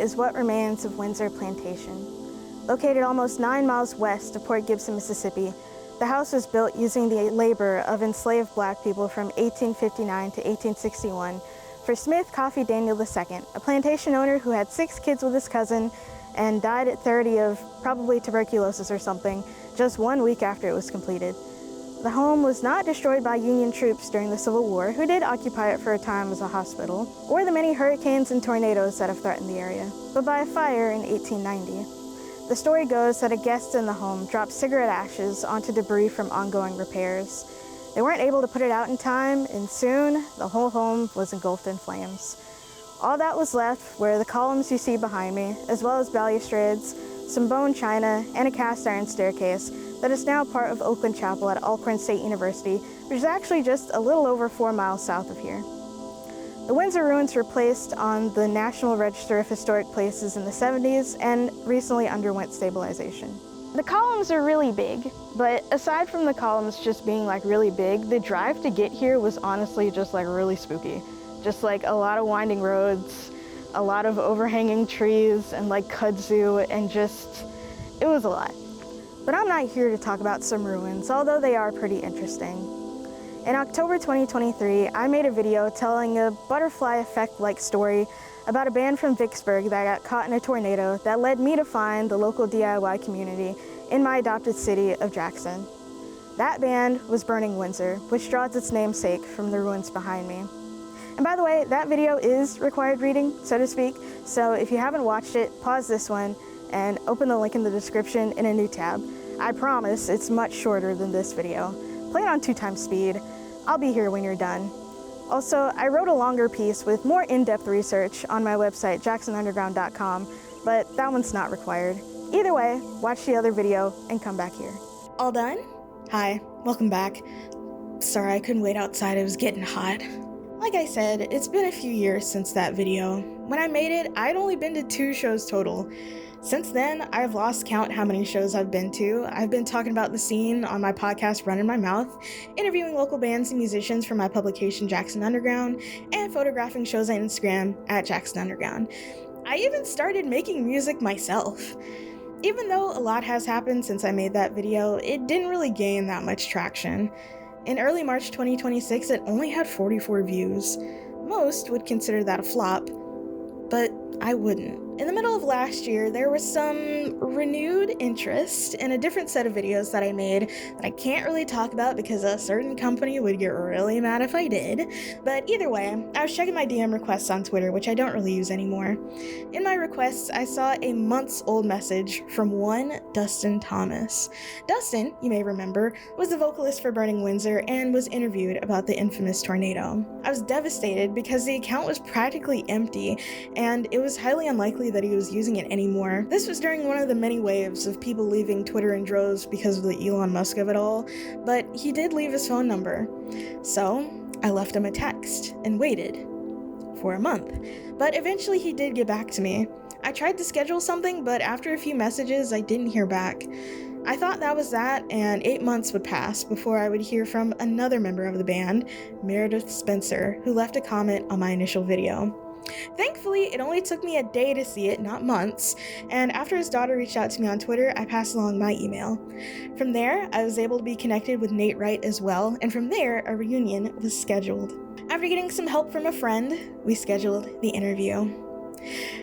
is what remains of Windsor Plantation. Located almost 9 miles west of Port Gibson, Mississippi, the house was built using the labor of enslaved black people from 1859 to 1861 for Smith Coffee Daniel II, a plantation owner who had 6 kids with his cousin and died at 30 of probably tuberculosis or something just 1 week after it was completed. The home was not destroyed by Union troops during the Civil War, who did occupy it for a time as a hospital, or the many hurricanes and tornadoes that have threatened the area, but by a fire in 1890. The story goes that a guest in the home dropped cigarette ashes onto debris from ongoing repairs. They weren't able to put it out in time, and soon the whole home was engulfed in flames. All that was left were the columns you see behind me, as well as balustrades, some bone china, and a cast iron staircase that is now part of Oakland Chapel at Alcorn State University, which is actually just a little over 4 miles south of here. The Windsor ruins were placed on the National Register of Historic Places in the 70s and recently underwent stabilization. The columns are really big, but aside from the columns just being like really big, the drive to get here was honestly just like really spooky. Just like a lot of winding roads, a lot of overhanging trees and like kudzu, and just, it was a lot. But I'm not here to talk about some ruins, although they are pretty interesting. In October 2023, I made a video telling a butterfly effect-like story about a band from Vicksburg that got caught in a tornado that led me to find the local DIY community in my adopted city of Jackson. That band was Burning Windsor, which draws its namesake from the ruins behind me. And by the way, that video is required reading, so to speak, so if you haven't watched it, pause this one and open the link in the description in a new tab. I promise it's much shorter than this video. Play it on 2x speed. I'll be here when you're done. Also, I wrote a longer piece with more in-depth research on my website, jacksonunderground.com, but that one's not required. Either way, watch the other video and come back here. All done? Hi, welcome back. Sorry, I couldn't wait outside, it was getting hot. Like I said, it's been a few years since that video. When I made it, I'd only been to 2 shows total. Since then, I've lost count how many shows I've been to. I've been talking about the scene on my podcast, Running My Mouth, interviewing local bands and musicians for my publication, Jackson Underground, and photographing shows on Instagram at Jackson Underground. I even started making music myself. Even though a lot has happened since I made that video, it didn't really gain that much traction. In early March 2026, it only had 44 views. Most would consider that a flop, but I wouldn't. In the middle of last year, there was some renewed interest in a different set of videos that I made that I can't really talk about because a certain company would get really mad if I did. But either way, I was checking my DM requests on Twitter, which I don't really use anymore. In my requests, I saw a months-old message from one Dustin Thomas. Dustin, you may remember, was the vocalist for Burning Windsor and was interviewed about the infamous tornado. I was devastated because the account was practically empty, and it was highly unlikely that he was using it anymore. This was during one of the many waves of people leaving Twitter in droves because of the Elon Musk of it all, but he did leave his phone number. So I left him a text and waited for a month, but eventually he did get back to me. I tried to schedule something, but after a few messages, I didn't hear back. I thought that was that, and 8 months would pass before I would hear from another member of the band, Meredith Spencer, who left a comment on my initial video. Thankfully, it only took me a day to see it, not months, and after his daughter reached out to me on Twitter, I passed along my email. From there, I was able to be connected with Nate Wright as well, and from there, a reunion was scheduled. After getting some help from a friend, we scheduled the interview.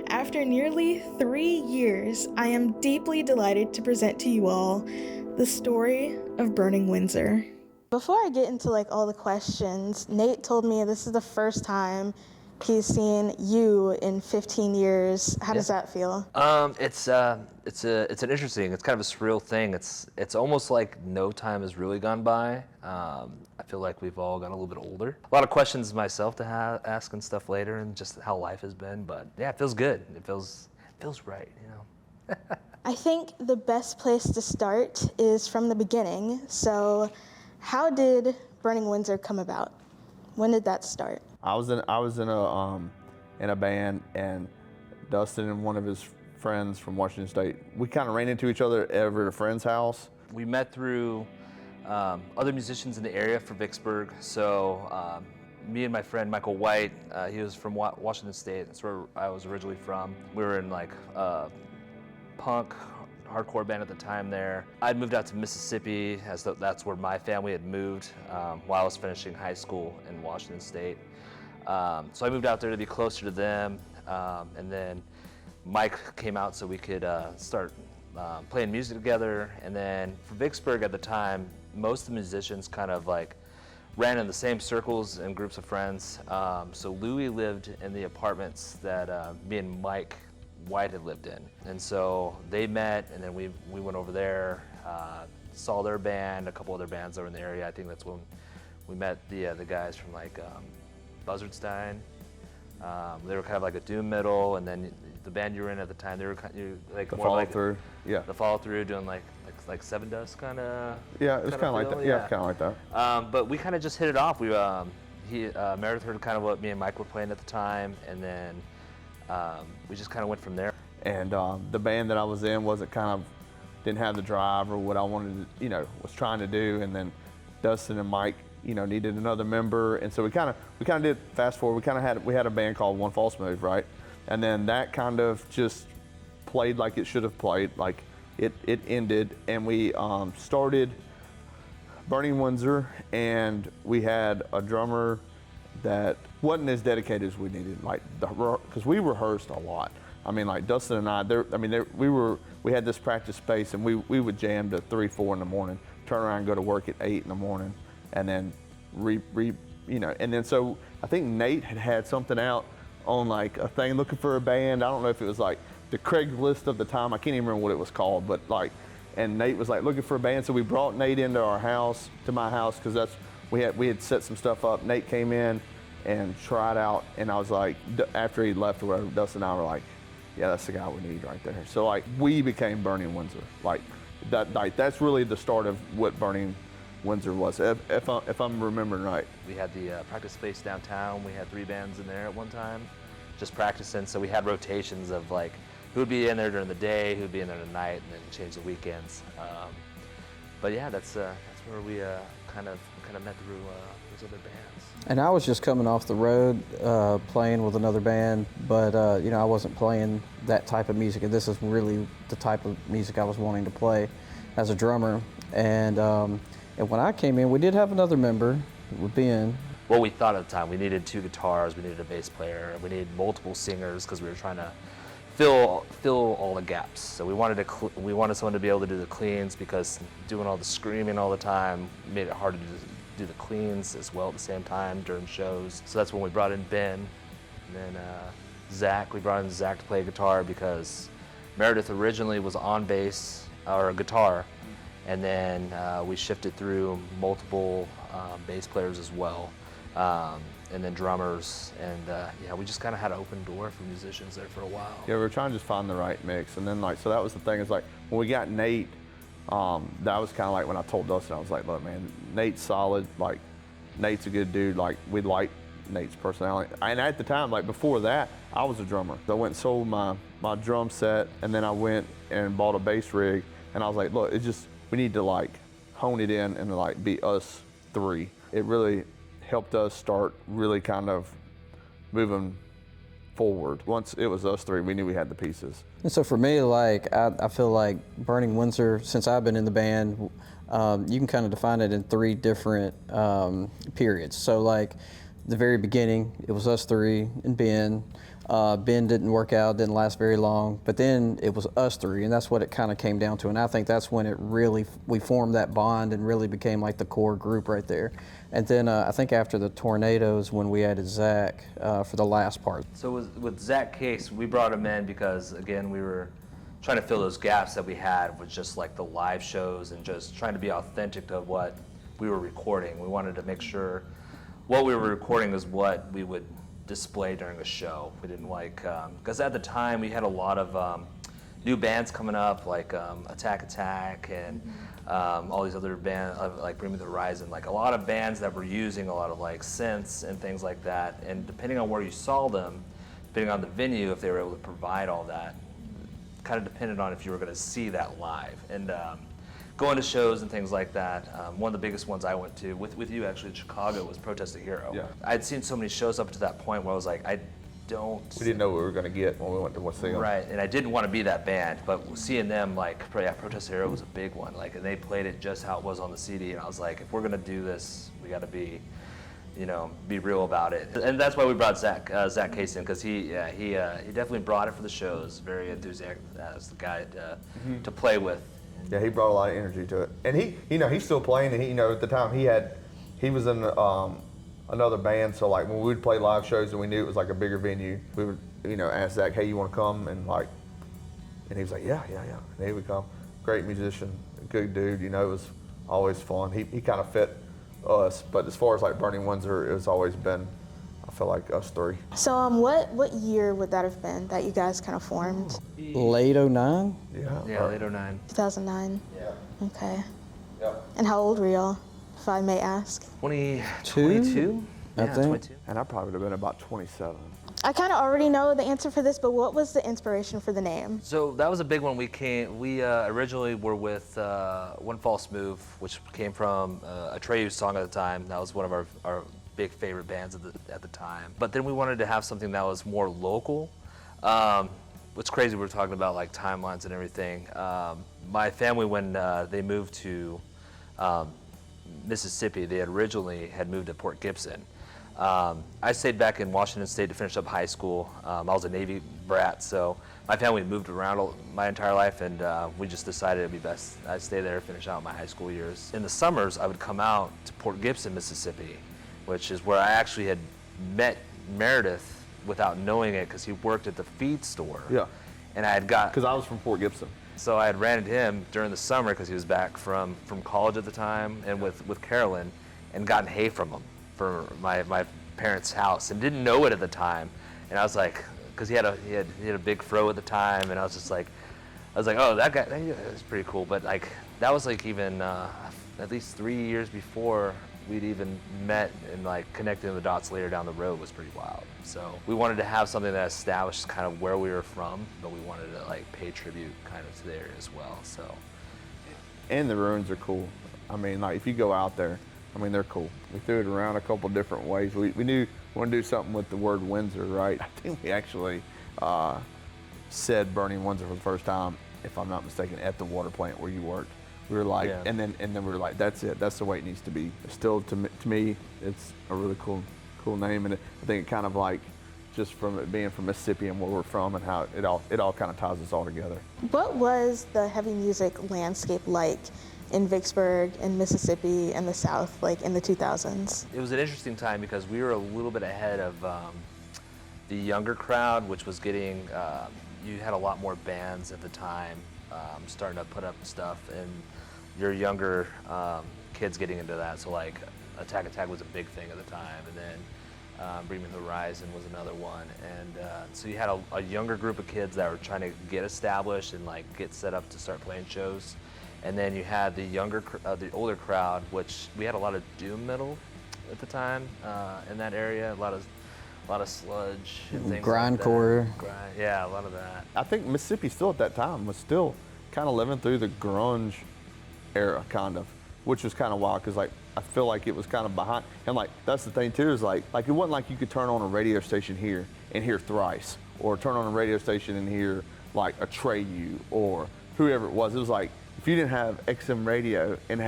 After nearly 3 years, I am deeply delighted to present to you all the story of Burning Windsor. Before I get into all the questions, Nate told me this is the first time he's seen you in 15 years. How does that feel? It's an interesting, it's kind of a surreal thing. It's almost like no time has really gone by. I feel like we've all gotten a little bit older. A lot of questions myself to ask and stuff later, and just how life has been. But yeah, it feels good. It feels right, you know. I think the best place to start is from the beginning. So, how did Burning Windsor come about? When did that start? I was in a band, and Dustin and one of his friends from Washington State, we kind of ran into each other at a friend's house. We met through other musicians in the area for Vicksburg. So me and my friend Michael White, he was from Washington State. That's where I was originally from. We were in like punk, hardcore band at the time there. I'd moved out to Mississippi, as that's where my family had moved while I was finishing high school in Washington State. So I moved out there to be closer to them, and then Mike came out so we could start playing music together. And then for Vicksburg at the time, most of the musicians kind of like ran in the same circles and groups of friends. So Louie lived in the apartments that me and Mike White had lived in. And so they met, and then we went over there, saw their band, a couple other bands that were in the area. I think that's when we met the guys from like Buzzardstein. They were kind of like a doom metal, and then the band you were in at the time, they were like The more follow like through, yeah. the follow through, doing like Seven Dust kind of. Yeah, it was kind of like that. Yeah, kind of like that. But we kind of just hit it off. Meredith heard kind of what me and Mike were playing at the time, and then we just kind of went from there. And the band that I was in didn't have the drive or what I wanted to, was trying to do. And then Dustin and Mike, needed another member. And so we kind of did, fast forward, we had a band called One False Move, right? And then that kind of just played like it should have played, like it ended. And we started Burning Windsor, and we had a drummer that wasn't as dedicated as we needed, because we rehearsed a lot. I mean, like Dustin and I, we had this practice space, and we would jam to 3, 4 in the morning, turn around and go to work at 8 in the morning, and then and then so I think Nate had something out on like a thing looking for a band. I don't know if it was like the Craigslist of the time. I can't even remember what it was called, but and Nate was like looking for a band, so we brought Nate into our house, to my house, because we had set some stuff up. Nate came in and tried out, and I was like, after he left or whatever, Dustin and I were like, yeah, that's the guy we need right there. So like we became Burning Windsor. That's really the start of what Burning Windsor was, if I'm remembering right. We had the practice space downtown. We had 3 bands in there at one time, just practicing. So we had rotations of like who would be in there during the day, who would be in there at night, and then change the weekends. But yeah, that's where we kind of met through those other bands. And I was just coming off the road playing with another band, but I wasn't playing that type of music, and this is really the type of music I was wanting to play as a drummer. And when I came in, we did have another member, with Ben. What we thought at the time, we needed 2 guitars, we needed a bass player, we needed multiple singers because we were trying to fill all the gaps. So we wanted someone to be able to do the cleans, because doing all the screaming all the time made it hard to do the cleans as well at the same time during shows. So that's when we brought in Ben, and then Zach. We brought in Zach to play guitar because Meredith originally was on bass or guitar, and then we shifted through multiple bass players as well, and then drummers, and we just kind of had an open door for musicians there for a while. Yeah, we were trying to just find the right mix, and then so that was the thing, is like when we got Nate, that was kind of like when I told Dustin, I was like, look man, Nate's solid, like Nate's a good dude, like we like Nate's personality. And at the time, like before that, I was a drummer. So I went and sold my drum set, and then I went and bought a bass rig, and I was like, look, we need to like hone it in and like be us 3. It really helped us start really kind of moving forward. Once it was us 3, we knew we had the pieces. And so for me, like I feel like Burning Windsor, since I've been in the band, you can kind of define it in 3 different periods. So like the very beginning, it was us 3 and Ben. Ben didn't work out, didn't last very long, but then it was us 3, and that's what it kind of came down to. And I think that's when we formed that bond and really became like the core group right there. And then I think after the Tornadoes, when we added Zach for the last part. So with Zach Case, we brought him in because, again, we were trying to fill those gaps that we had with just like the live shows and just trying to be authentic to what we were recording. We wanted to make sure what we were recording is what we would display during a show. We didn't because at the time we had a lot of new bands coming up, like Attack and all these other bands, like Bring Me the Horizon, like a lot of bands that were using a lot of like synths and things like that. And depending on where you saw them, depending on the venue, if they were able to provide all that, kind of depended on if you were going to see that live. And going to shows and things like that. One of the biggest ones I went to with you actually in Chicago was Protest a Hero. Yeah. I'd seen so many shows up to that point where I was like, we didn't know what we were going to get when we went to see them. Right, and I didn't want to be that band, but seeing them, like, Protest a Hero was a big one. Like, and they played it just how it was on the CD, and I was like, if we're going to do this, we got to be real about it. And that's why we brought Zach Case in, because he definitely brought it for the shows. Very enthusiastic as the guy to play with. Yeah, he brought a lot of energy to it, and he's still playing. And at the time he was in another band, so like when we would play live shows and we knew it was like a bigger venue, we would ask Zach, hey, you want to come? And he was like, yeah, and he would come. Great musician, good dude. It was always fun. He kind of fit us, but as far as like Burning Windsor, it's always been, I feel like, us three. So what year would that have been that you guys kind of formed? Late 09? Yeah, late 09. 2009? Yeah. Okay. Yep. And how old were y'all, if I may ask? 22? I think. 22. And I probably would have been about 27. I kind of already know the answer for this, but what was the inspiration for the name? So that was a big one. We originally were with One False Move, which came from a Atreyu song at the time. That was one of our big favorite bands at the time. But then we wanted to have something that was more local. What's crazy, we were talking about like timelines and everything. My family, when they moved to Mississippi, they originally had moved to Port Gibson. I stayed back in Washington State to finish up high school. I was a Navy brat, so my family moved around my entire life, and we just decided it'd be best I'd stay there, finish out my high school years. In the summers, I would come out to Port Gibson, Mississippi, which is where I actually had met Meredith without knowing it, because he worked at the feed store. Yeah. And I had got... Because I was from Port Gibson. So I had ran into him during the summer because he was back from college at the time, and with Carolyn, and gotten hay from him for my parents' house, and didn't know it at the time. And I was like, because he had a big fro at the time, and I was like, oh, that guy, that's pretty cool. But like that was like even at least 3 years before we'd even met, and like connecting the dots later down the road was pretty wild. So we wanted to have something that established kind of where we were from, but we wanted to like pay tribute kind of to there as well. So. And the ruins are cool. I mean, like if you go out there, I mean, they're cool. We threw it around a couple different ways. We knew we wanted to do something with the word Windsor, right? I think we actually said Burning Windsor for the first time, if I'm not mistaken, at the water plant where you worked. We were like, yeah. and then we were like, that's it. That's the way it needs to be. Still, to me, it's a really cool name, and I think it kind of like, just from it being from Mississippi and where we're from, and how it all kind of ties us all together. What was the heavy music landscape like in Vicksburg and Mississippi and the South, like in the 2000s? It was an interesting time because we were a little bit ahead of the younger crowd, which was getting, you had a lot more bands at the time starting to put up stuff, and your younger kids getting into that. So like Attack Attack was a big thing at the time, and then Bring Me the Horizon was another one. And so you had a younger group of kids that were trying to get established and like get set up to start playing shows. And then you had the older crowd, which we had a lot of doom metal at the time in that area. A lot of sludge and things Grindcore. like that. Yeah, a lot of that. I think Mississippi still at that time was still kind of living through the grunge era, kind of, which was kind of wild because like I feel like it was kind of behind. And like that's the thing too, is like it wasn't like you could turn on a radio station here and hear Thrice, or turn on a radio station and hear like Atreyu or whoever it was. It was like, if you didn't have XM radio and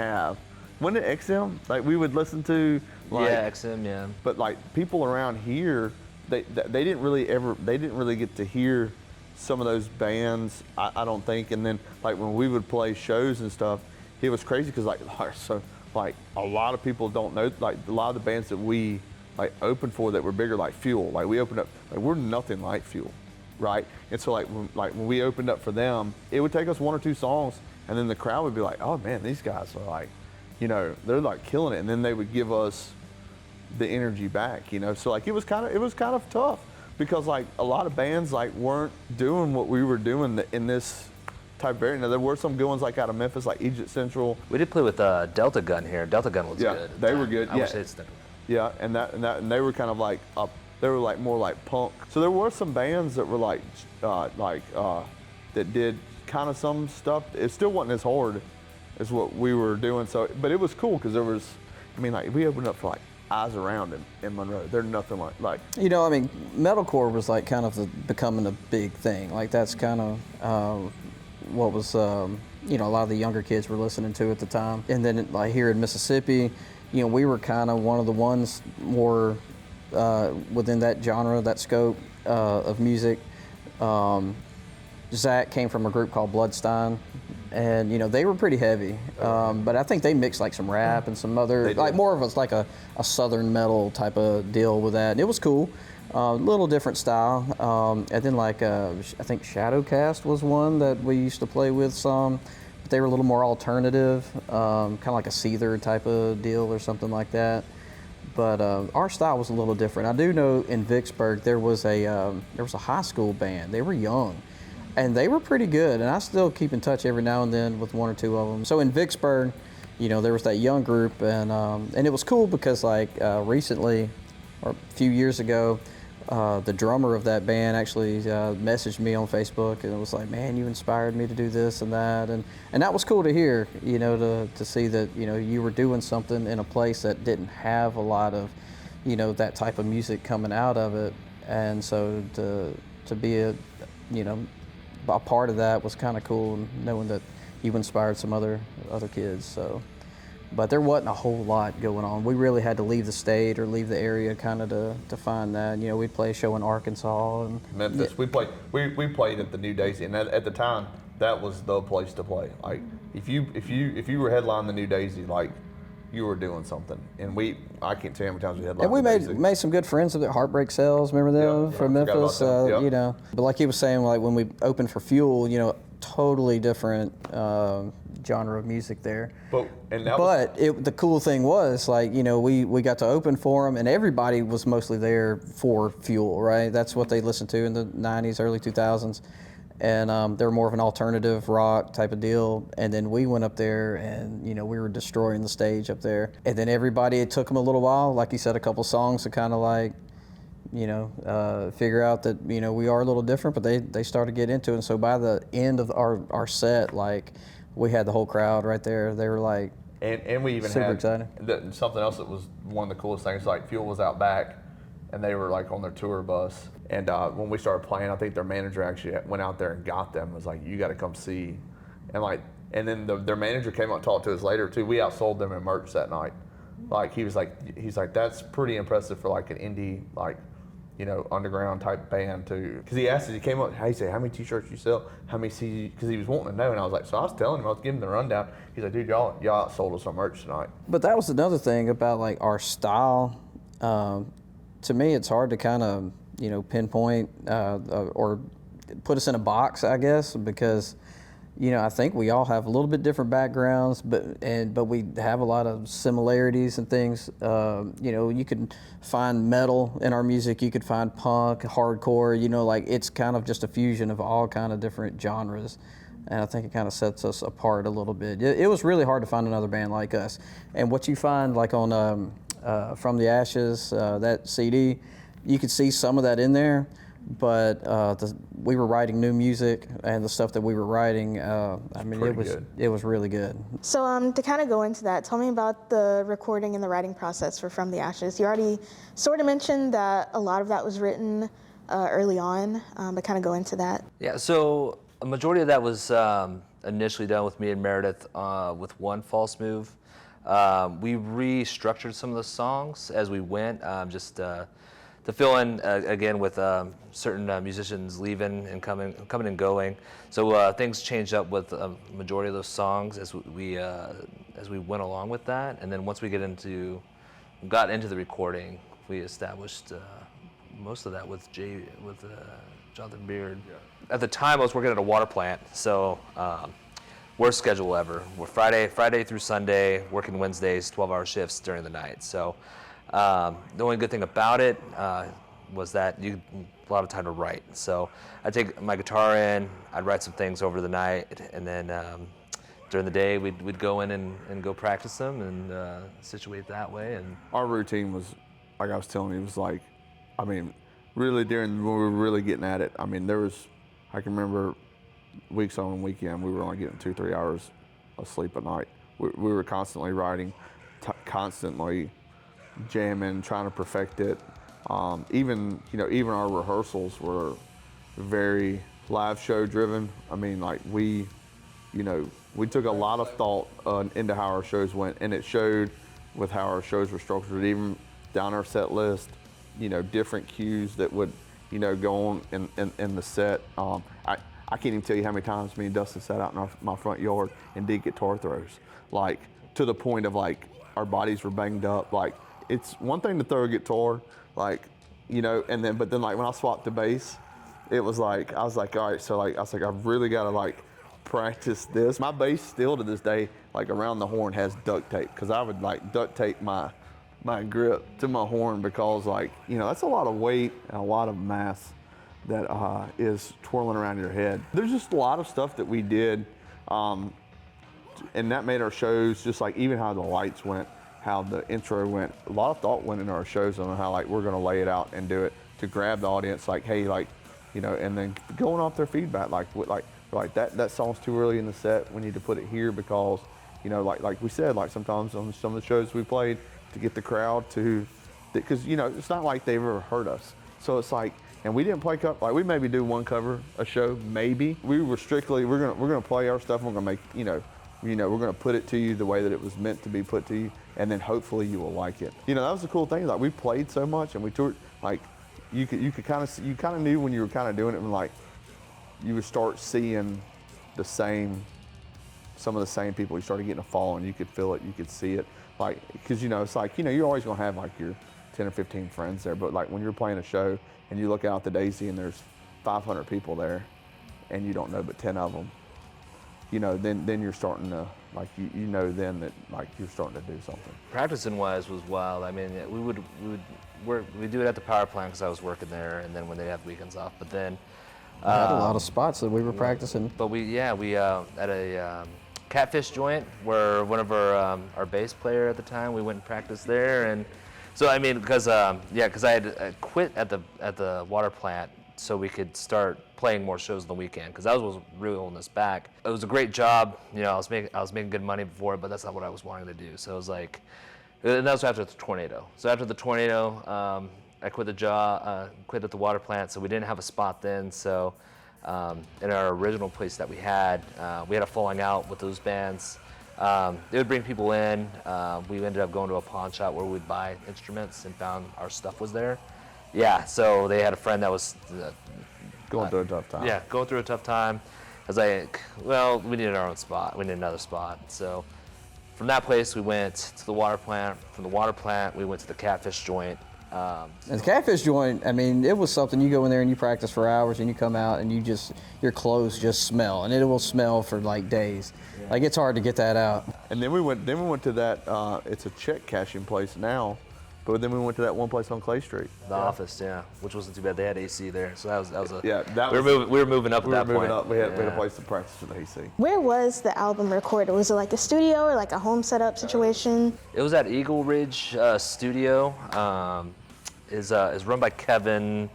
when did XM, like we would listen to like, yeah, XM, yeah. But like people around here, they didn't really get to hear some of those bands, I don't think. And then like when we would play shows and stuff, it was crazy because like a lot of people don't know, like a lot of the bands that we like opened for that were bigger, like Fuel, like we opened up, like we're nothing like Fuel, right? And so like when we opened up for them, it would take us one or two songs, and then the crowd would be like, oh man, these guys are like, they're like killing it. And then they would give us the energy back, So like it was kind of tough because like a lot of bands like weren't doing what we were doing in this type of area. Now there were some good ones like out of Memphis, like Egypt Central. We did play with Delta Gun here. Delta Gun was good. Yeah, they were good. I wish they'd stuck with that. Yeah, and they were kind of like up. They were like more like punk. So there were some bands that were like that did kind of some stuff. It still wasn't as hard is what we were doing. So, but it was cool because there was, I mean, like we opened up for like Eyes Around in Monroe. They're nothing like. You know, I mean, metalcore was like kind of becoming a big thing. Like that's kind of what was, you know, a lot of the younger kids were listening to at the time. And then like here in Mississippi, you know, we were kind of one of the ones more within that genre, that scope of music. Zach came from a group called Bloodstein, and you know they were pretty heavy, but I think they mixed like some rap and some other, like more of like a southern metal type of deal with that. And it was cool, little different style. And then like I think Shadowcast was one that we used to play with some, but they were a little more alternative, kind of like a Seether type of deal or something like that. But our style was a little different. I do know in Vicksburg there was a high school band. They were young, and they were pretty good. And I still keep in touch every now and then with one or two of them. So in Vicksburg, you know, there was that young group, and it was cool because like recently, or a few years ago, the drummer of that band actually messaged me on Facebook, and it was like, man, you inspired me to do this and that, and that was cool to hear, you know, to see that, you know, you were doing something in a place that didn't have a lot of, you know, that type of music coming out of it, and so to be a, you know, a part of that was kind of cool, knowing that you inspired some other kids. So. But there wasn't a whole lot going on. We really had to leave the state or leave the area kind of to find that. You know, we'd play a show in Arkansas and Memphis. Yeah. We played at the New Daisy, and at the time that was the place to play. Like if you were headlining the New Daisy, like you were doing something. And I can't tell you how many times we headlined. And we made some good friends with it. Heartbreak Cells, remember them from Memphis? You know, but like he was saying, like when we opened for Fuel, you know, totally different genre of music there. The cool thing was, like, you know, we got to open for them, and everybody was mostly there for Fuel, right? That's what they listened to in the 90s, early 2000s. And they were more of an alternative rock type of deal. And then we went up there, and, you know, we were destroying the stage up there. And then everybody, it took them a little while, like you said, a couple songs to kind of like, you know, figure out that, you know, we are a little different, but they started to get into it. And so by the end of our set, like, we had the whole crowd right there. They were like, and we even super had excited. Something else that was one of the coolest things, like Fuel was out back, and they were like on their tour bus. And when we started playing, I think their manager actually went out there and got them. Was like, you got to come see. And then their manager came out and talked to us later too. We outsold them in merch that night. Like he's like, that's pretty impressive for like an indie, like, you know, underground type band too. Because he asked us, he came up, he said, how many t-shirts you sell? How many CDs? Because he was wanting to know. And I was like, so I was telling him, I was giving him the rundown. He's like, dude, y'all outsold us on merch tonight. But that was another thing about like our style. To me, it's hard to kind of, you know, pinpoint or put us in a box, I guess, because, you know, I think we all have a little bit different backgrounds, but we have a lot of similarities and things. You know, you could find metal in our music, you could find punk, hardcore, you know, like it's kind of just a fusion of all kind of different genres. And I think it kind of sets us apart a little bit. It was really hard to find another band like us. And what you find like on From the Ashes, that CD, you could see some of that in there. But we were writing new music, and the stuff that we were writing, I mean, it was really good. So to kind of go into that, tell me about the recording and the writing process for From the Ashes. You already sort of mentioned that a lot of that was written early on, but kind of go into that. Yeah, so a majority of that was initially done with me and Meredith with one false move. We restructured some of the songs as we went, just to fill in again with certain musicians leaving and coming and going. So things changed up with a majority of those songs as we went along with that. And then once we got into the recording, we established most of that with Jonathan Beard. Yeah. At the time, I was working at a water plant, so worst schedule ever. We're Friday through Sunday, working Wednesdays, 12-hour shifts during the night. So. The only good thing about it was that you a lot of time to write. So I'd take my guitar in, I'd write some things over the night, and then during the day we'd go in and go practice them and situate that way. And our routine was, like I was telling you, it was like, I mean, really when we were really getting at it, I mean, I can remember weeks on weekend we were only getting 2-3 hours asleep at night. We were constantly writing, constantly jamming, trying to perfect it. Even our rehearsals were very live show driven. I mean, like we took a lot of thought into how our shows went, and it showed with how our shows were structured, even down our set list, different cues that would, go on in the set. I can't even tell you how many times me and Dustin sat out in my front yard and did guitar throws, like to the point of like our bodies were banged up. Like it's one thing to throw a guitar, like, but then like when I swapped the bass, it was like, I was like, all right, so like, I was like, I've really got to like practice this. My bass still to this day, like around the horn has duct tape, because I would like duct tape my grip to my horn, because like, that's a lot of weight and a lot of mass that is twirling around your head. There's just a lot of stuff that we did, and that made our shows, just like even how the lights went, how the intro went, a lot of thought went into our shows on how like we're gonna lay it out and do it to grab the audience, like, hey, like, and then going off their feedback, like that song's too early in the set, we need to put it here, because, like we said, like sometimes on some of the shows we played, to get the crowd to, because, it's not like they've ever heard us. So it's like, and we didn't play cover, like we maybe do one cover a show, maybe. We were strictly, we're gonna play our stuff, and we're gonna make, we're gonna put it to you the way that it was meant to be put to you, and then hopefully you will like it. That was the cool thing, like we played so much and we toured, like you kind of knew when you were kind of doing it, and like you would start seeing some of the same people. You started getting a following, you could feel it, you could see it, like, because it's like, you're always gonna have like your 10 or 15 friends there, but like when you're playing a show and you look out the daisy and there's 500 people there and you don't know but 10 of them, then you're starting to, like, then that like you're starting to do something. Practicing wise was wild. I mean, we do it at the power plant because I was working there, and then when they have weekends off. But then We had a lot of spots that we were practicing. But we at a catfish joint where one of our bass player at the time, we went and practiced there. And so I mean, because I had quit at the water plant so we could start playing more shows on the weekend, because that was really holding us back. It was a great job, I was making good money before it, but that's not what I was wanting to do. So it was like, and that was after the tornado. So after the tornado, I quit the job, quit at the water plant, so we didn't have a spot then. So in our original place that we had a falling out with those bands. They would bring people in. We ended up going to a pawn shop where we'd buy instruments and found our stuff was there. Yeah, so they had a friend that was Going through a tough time. Yeah, going through a tough time. I was like, well, we needed our own spot. We needed another spot. So from that place, we went to the water plant. From the water plant, we went to the catfish joint. And the catfish joint, I mean, it was something. You go in there and you practice for hours, and you come out and your clothes just smell, and it will smell for like days. Yeah. Like, it's hard to get that out. And then we went to that. It's a check cashing place now, but then we went to that one place on Clay Street. The office, yeah, which wasn't too bad. They had AC there, so that was a. Yeah, we were moving up at that point. We had a place to practice with AC. Where was the album recorded? Was it like a studio or like a home setup situation? It was at Eagle Ridge Studio. Is run by Kevin.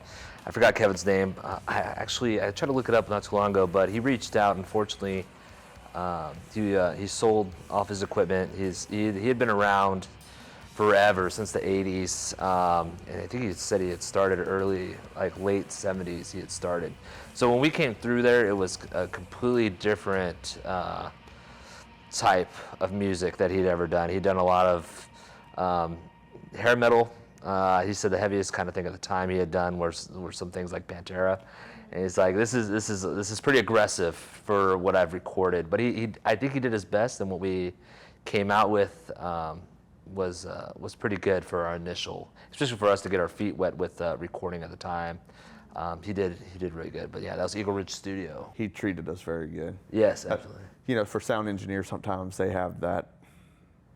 I forgot Kevin's name. I tried to look it up not too long ago, but he reached out. Unfortunately, he sold off his equipment. He had been around forever, since the 80s. And I think he said he had started early, like late 70s. He had started. So when we came through there, it was a completely different type of music that he'd ever done. He'd done a lot of hair metal. He said the heaviest kind of thing at the time he had done were some things like Pantera, and he's like, this is pretty aggressive for what I've recorded. But I think he did his best, and what we came out with was pretty good for our initial, especially for us to get our feet wet with recording at the time. He did really good. But yeah, that was Eagle Ridge Studio. He treated us very good. Yes, absolutely. For sound engineers, sometimes they have that.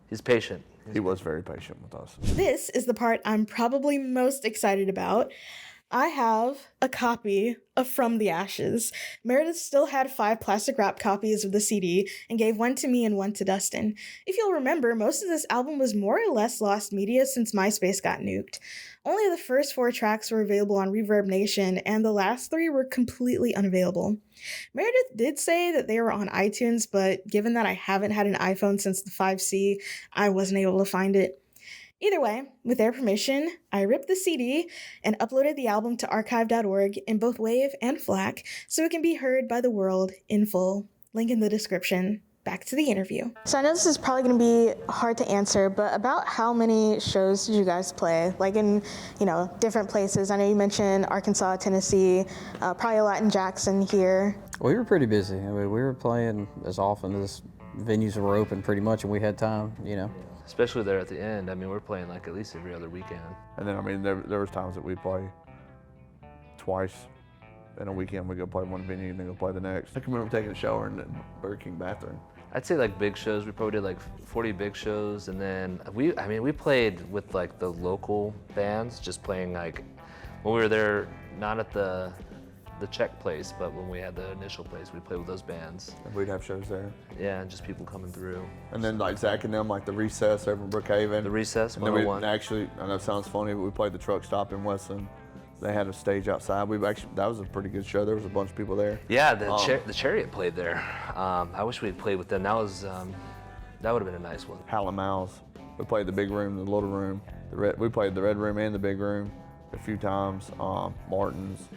He's patient. He was very patient with us. This is the part I'm probably most excited about. I have a copy of From the Ashes. Meredith still had 5 plastic wrap copies of the CD and gave one to me and one to Dustin. If you'll remember, most of this album was more or less lost media since MySpace got nuked. Only the first 4 tracks were available on Reverb Nation, and the last 3 were completely unavailable. Meredith did say that they were on iTunes, but given that I haven't had an iPhone since the 5C, I wasn't able to find it. Either way, with their permission, I ripped the CD and uploaded the album to archive.org in both WAV and FLAC so it can be heard by the world in full. Link in the description. Back to the interview. So I know this is probably going to be hard to answer, but about how many shows did you guys play? Like in, different places. I know you mentioned Arkansas, Tennessee, probably a lot in Jackson here. We were pretty busy. I mean, we were playing as often as venues were open pretty much, and we had time, Especially there at the end. I mean, we're playing like at least every other weekend. And then, there was times that we play twice in a weekend. We go play one venue and then go play the next. I can remember taking a shower in the Burger King bathroom. I'd say like big shows, we probably did like 40 big shows, and then we played with like the local bands, just playing like, when we were there, not at the Czech place, but when we had the initial place, we'd play with those bands. And we'd have shows there. Yeah, and just people coming through. And then like Zach and them, like the Recess over in Brookhaven. The Recess, and then we 101. actually, I know it sounds funny, but we played the truck stop in Weston. They had a stage outside. That was a pretty good show. There was a bunch of people there. Yeah, the Chariot played there. I wish we had played with them. That would have been a nice one. Howlin' Mouse. We played the big room, the little room. We played the red room and the big room a few times. Martin's.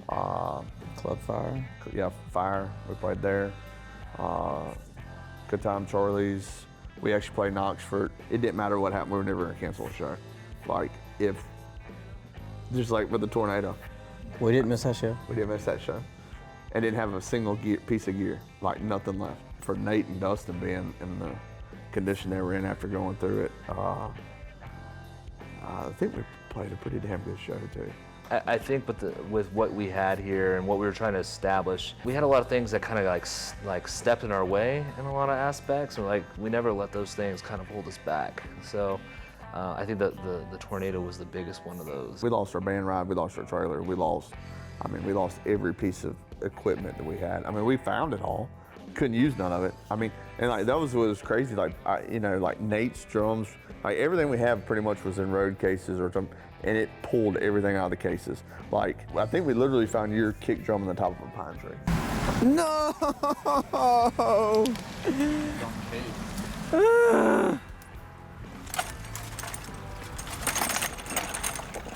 Club Fire. Yeah, Fire. We played there. Good Time Charlie's. We actually played in Oxford. It didn't matter what happened. We were never gonna cancel a show. Just like with the tornado. We didn't miss that show. We didn't miss that show. And didn't have a single piece of gear, like nothing left. For Nate and Dustin being in the condition they were in after going through it, I think we played a pretty damn good show too. I think with what we had here and what we were trying to establish, we had a lot of things that kind of like stepped in our way in a lot of aspects, and we never let those things kind of hold us back. So I think that the tornado was the biggest one of those. We lost our band ride, we lost our trailer, we lost every piece of equipment that we had. I mean, we found it all, couldn't use none of it. I mean, and that was what was crazy. Like Nate's drums, like everything we have pretty much was in road cases or something, and it pulled everything out of the cases. Like, I think we literally found your kick drum on the top of a pine tree. No!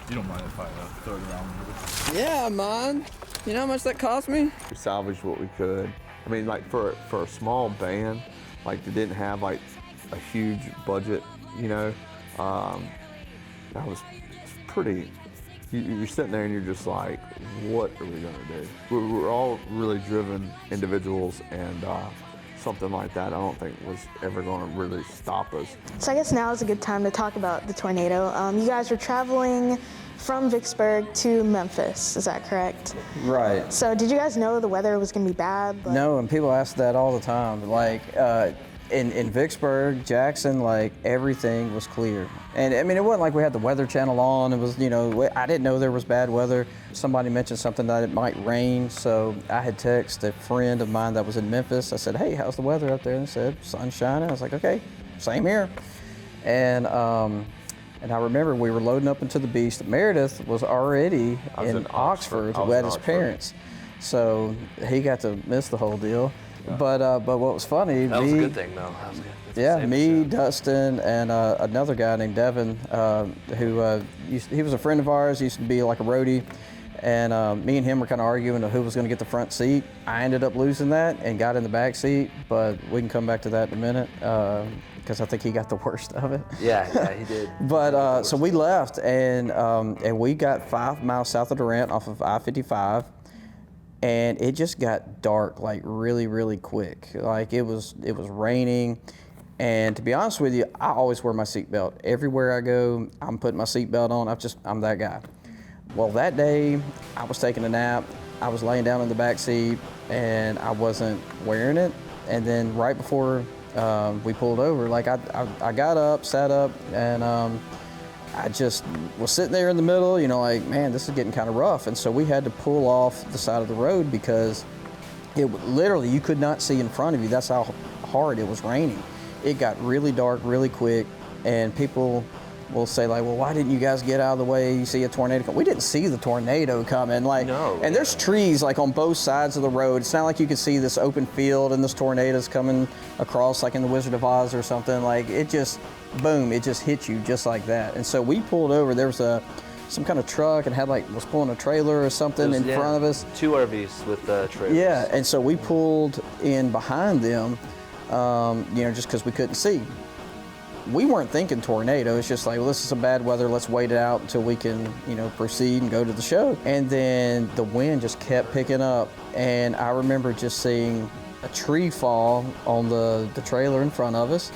You don't mind if I throw it around a little bit? Yeah, I mind. You know how much that cost me? We salvaged what we could. I mean, like for a small band, like that didn't have like a huge budget, that was pretty. You're sitting there and you're just like, what are we gonna do? We're all really driven individuals, and something like that I don't think was ever gonna really stop us. So I guess now is a good time to talk about the tornado. You guys were traveling from Vicksburg to Memphis, is that correct? Right. So did you guys know the weather was gonna be bad? No, and people ask that all the time. Like in Vicksburg, Jackson, like everything was clear. And I mean, it wasn't like we had the Weather Channel on. It was, I didn't know there was bad weather. Somebody mentioned something that it might rain. So I had texted a friend of mine that was in Memphis. I said, hey, how's the weather up there? And they said, sun's shining. I was like, okay, same here. And I remember we were loading up into the Beast. Meredith was already in Oxford at his parents. So he got to miss the whole deal. Yeah. But what was funny, that was a good thing though. That was good. Yeah, me, Dustin, and another guy named Devin, who he was a friend of ours, used to be like a roadie, and me and him were kind of arguing who was going to get the front seat. I ended up losing that and got in the back seat, but we can come back to that in a minute, because I think he got the worst of it. Yeah, he did. But so we left, and we got 5 miles south of Durant off of I-55. And it just got dark like really, really quick. Like it was raining. And to be honest with you, I always wear my seatbelt. Everywhere I go, I'm putting my seatbelt on. I'm that guy. Well, that day, I was taking a nap. I was laying down in the back seat, and I wasn't wearing it. And then right before we pulled over, like I got up, sat up, and I just was sitting there in the middle, you know, like, man, this is getting kind of rough. And so we had to pull off the side of the road because it literally, you could not see in front of you. That's how hard it was raining. It got really dark really quick, and people will say like, well, why didn't you guys get out of the way? You see a tornado come. We didn't see the tornado coming. Like, No, and there's trees like on both sides of the road. It's not like you could see this open field and this tornado's coming across like in the Wizard of Oz or something. Like, it just, boom, it just hit you just like that. And so we pulled over. There was some kind of truck and was pulling a trailer or something in front of us. 2 RVs with trailers. Yeah, and so we pulled in behind them, you know, just because we couldn't see. We weren't thinking tornado. It's just like, well, this is some bad weather. Let's wait it out until we can, you know, proceed and go to the show. And then the wind just kept picking up. And I remember just seeing a tree fall on the trailer in front of us.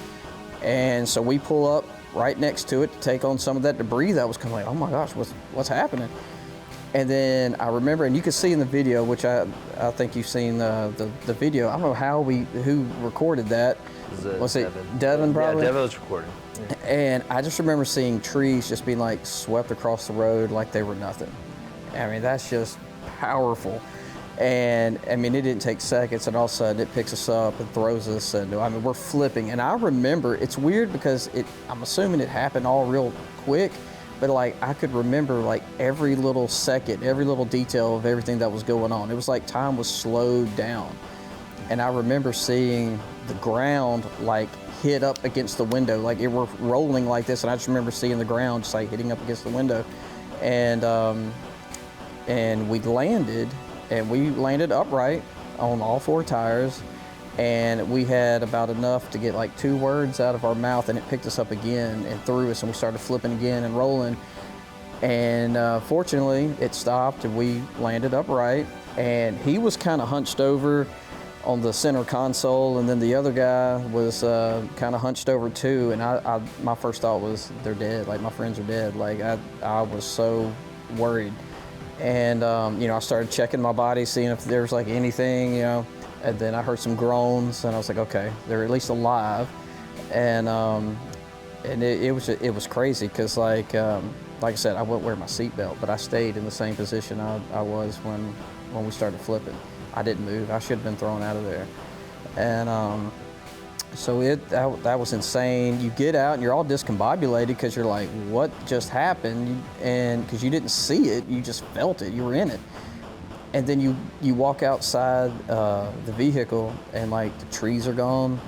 And so we pull up right next to it to take on some of that debris that was coming. Like, oh my gosh, what's happening? And then I remember, and you can see in the video, which I think you've seen the video. I don't know who recorded that. Was it Devin probably? Yeah, Devin was recording. Yeah. And I just remember seeing trees just being like swept across the road like they were nothing. I mean, that's just powerful. And I mean, it didn't take seconds, and all of a sudden it picks us up and throws us, and I mean, we're flipping. And I remember, it's weird because I'm assuming it happened all real quick, but like I could remember like every little second, every little detail of everything that was going on. It was like time was slowed down. And I remember seeing the ground like hit up against the window, like it were rolling like this, and I just remember seeing the ground just like hitting up against the window. And we landed upright on all 4 tires, and we had about enough to get like 2 words out of our mouth, and it picked us up again and threw us, and we started flipping again and rolling. And fortunately it stopped and we landed upright, and he was kind of hunched over on the center console, and then the other guy was kind of hunched over too. And my first thought was, they're dead. Like, my friends are dead. Like, I was so worried. And you know, I started checking my body, seeing if there was like anything, you know. And then I heard some groans, and I was like, okay, they're at least alive. And it was crazy because like I said, I wouldn't wear my seatbelt, but I stayed in the same position I was when we started flipping. I didn't move. I should have been thrown out of there. And so that was insane. You get out and you're all discombobulated because you're like, what just happened? And because you didn't see it, you just felt it. You were in it. And then you walk outside the vehicle, and like the trees are gone.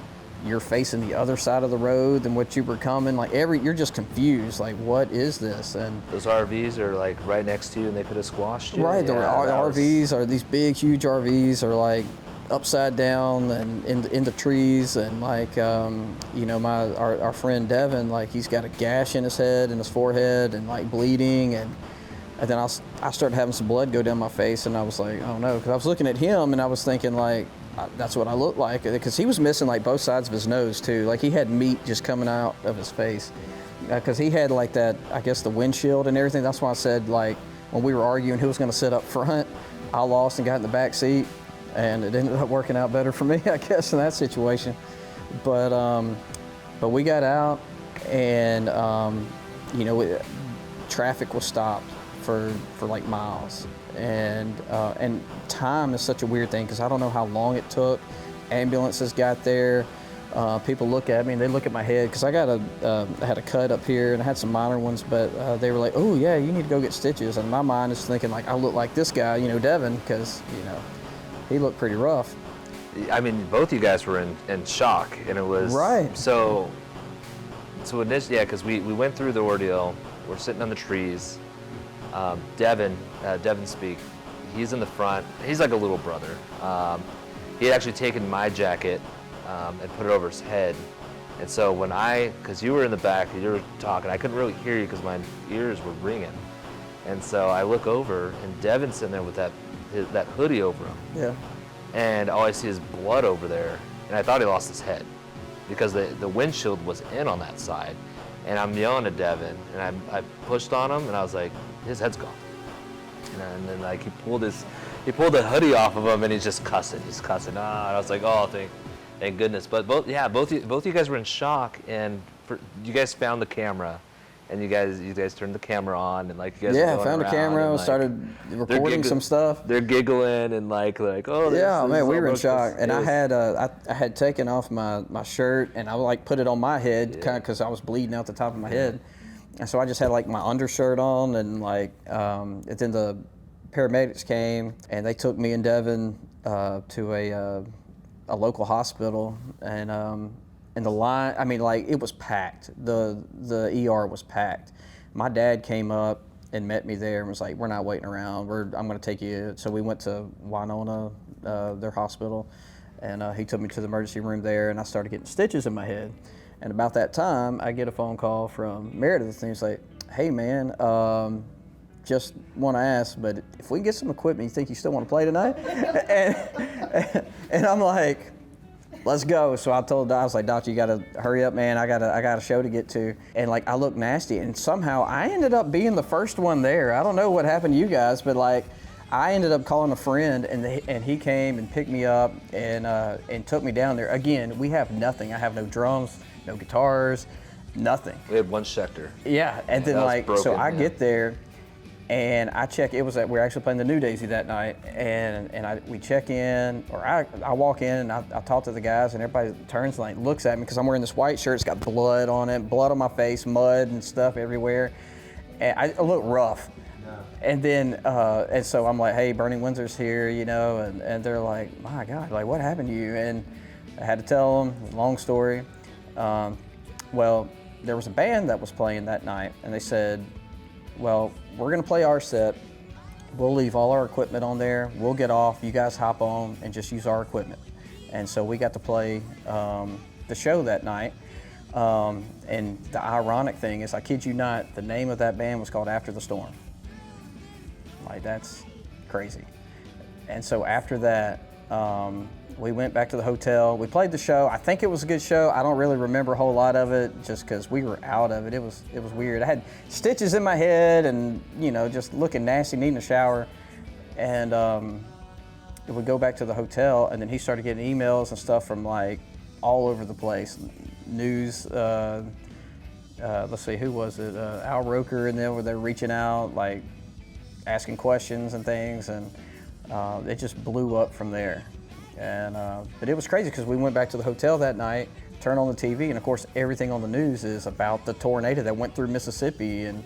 You're facing the other side of the road than what you were coming. Like you're just confused. Like, what is this? And those RVs are like right next to you, and they could have squashed you. Right, the RVs are these big, huge RVs are like upside down and in the trees, and like you know, our friend Devin, like he's got a gash in his head and his forehead and like bleeding, and then I started having some blood go down my face, and I was like, oh no, because I was looking at him and I was thinking like, that's what I look like, because he was missing like both sides of his nose too. Like, he had meat just coming out of his face because he had like that, I guess, the windshield and everything. That's why I said, like, when we were arguing who was going to sit up front, I lost and got in the back seat, and it ended up working out better for me, I guess, in that situation. But we got out, and you know, traffic was stopped for like miles. And time is such a weird thing because I don't know how long it took. Ambulances got there. People look at me and they look at my head because I had a cut up here and I had some minor ones, but they were like, oh yeah, you need to go get stitches. And my mind is thinking like, I look like this guy, you know, Devin, because, you know, he looked pretty rough. I mean, both you guys were in shock, and it was right. So initially, yeah, because we went through the ordeal. We're sitting on the trees. Devin Speak, he's in the front. He's like a little brother. He had actually taken my jacket and put it over his head. And so because you were in the back, you were talking, I couldn't really hear you because my ears were ringing. And so I look over, and Devin's sitting there with that hoodie over him. Yeah. And all I see is blood over there. And I thought he lost his head because the windshield was in on that side. And I'm yelling at Devin, and I pushed on him, and I was like, his head's gone. And then like he pulled the hoodie off of him, and he's just cussing. He's cussing. And I was like, oh, thank goodness. But both you guys were in shock, and you guys found the camera, and you guys turned the camera on, and like you guys were Yeah, going found a around, camera, and, like, started they're recording some stuff. They're giggling and like oh Yeah, this man, is we were in almost shock. this- And it I was- had taken off my shirt, and I like put it on my head, kind of because I was bleeding out the top of my head. And so I just had like my undershirt on, and like, and then the paramedics came, and they took me and Devin to a local hospital, and the line, I mean, like, it was packed. The ER was packed. My dad came up and met me there and was like, "We're not waiting around. I'm going to take you." So we went to Winona, their hospital, and he took me to the emergency room there, and I started getting stitches in my head. And about that time, I get a phone call from Meredith, and he's like, "Hey, man, just want to ask, but if we can get some equipment, you think you still want to play tonight?" and I'm like, "Let's go." So I told Doc, I was like, "Doc, you gotta hurry up, man. I got a show to get to." And like, I look nasty, and somehow I ended up being the first one there. I don't know what happened to you guys, but like, I ended up calling a friend, and he came and picked me up and took me down there. Again, we have nothing. I have no drums, no guitars, nothing. We had one Schecter. Yeah, and then that was like, so broken, I yeah. get there, and I check. It was that we were actually playing the New Daisy that night, and we check in, or I walk in, and I talk to the guys, and everybody turns and like looks at me because I'm wearing this white shirt. It's got blood on it, blood on my face, mud and stuff everywhere, and I look rough. And then, and so I'm like, "Hey, Burning Windsor's here," you know, and they're like, "My God, like, what happened to you?" And I had to tell them, long story. Well, there was a band that was playing that night, and they said, "Well, we're gonna play our set. We'll leave all our equipment on there. We'll get off. You guys hop on and just use our equipment." And so we got to play the show that night. And the ironic thing is, I kid you not, the name of that band was called After the Storm. Like, that's crazy. And so after that, we went back to the hotel. We played the show. I think it was a good show. I don't really remember a whole lot of it, just because we were out of it. It was weird. I had stitches in my head, and you know, just looking nasty, needing a shower. And it would go back to the hotel, and then he started getting emails and stuff from like all over the place. News. Let's see, who was it? Al Roker, and then they're reaching out, like asking questions and things, and it just blew up from there. And but it was crazy because we went back to the hotel that night, turned on the TV, and of course everything on the news is about the tornado that went through Mississippi, and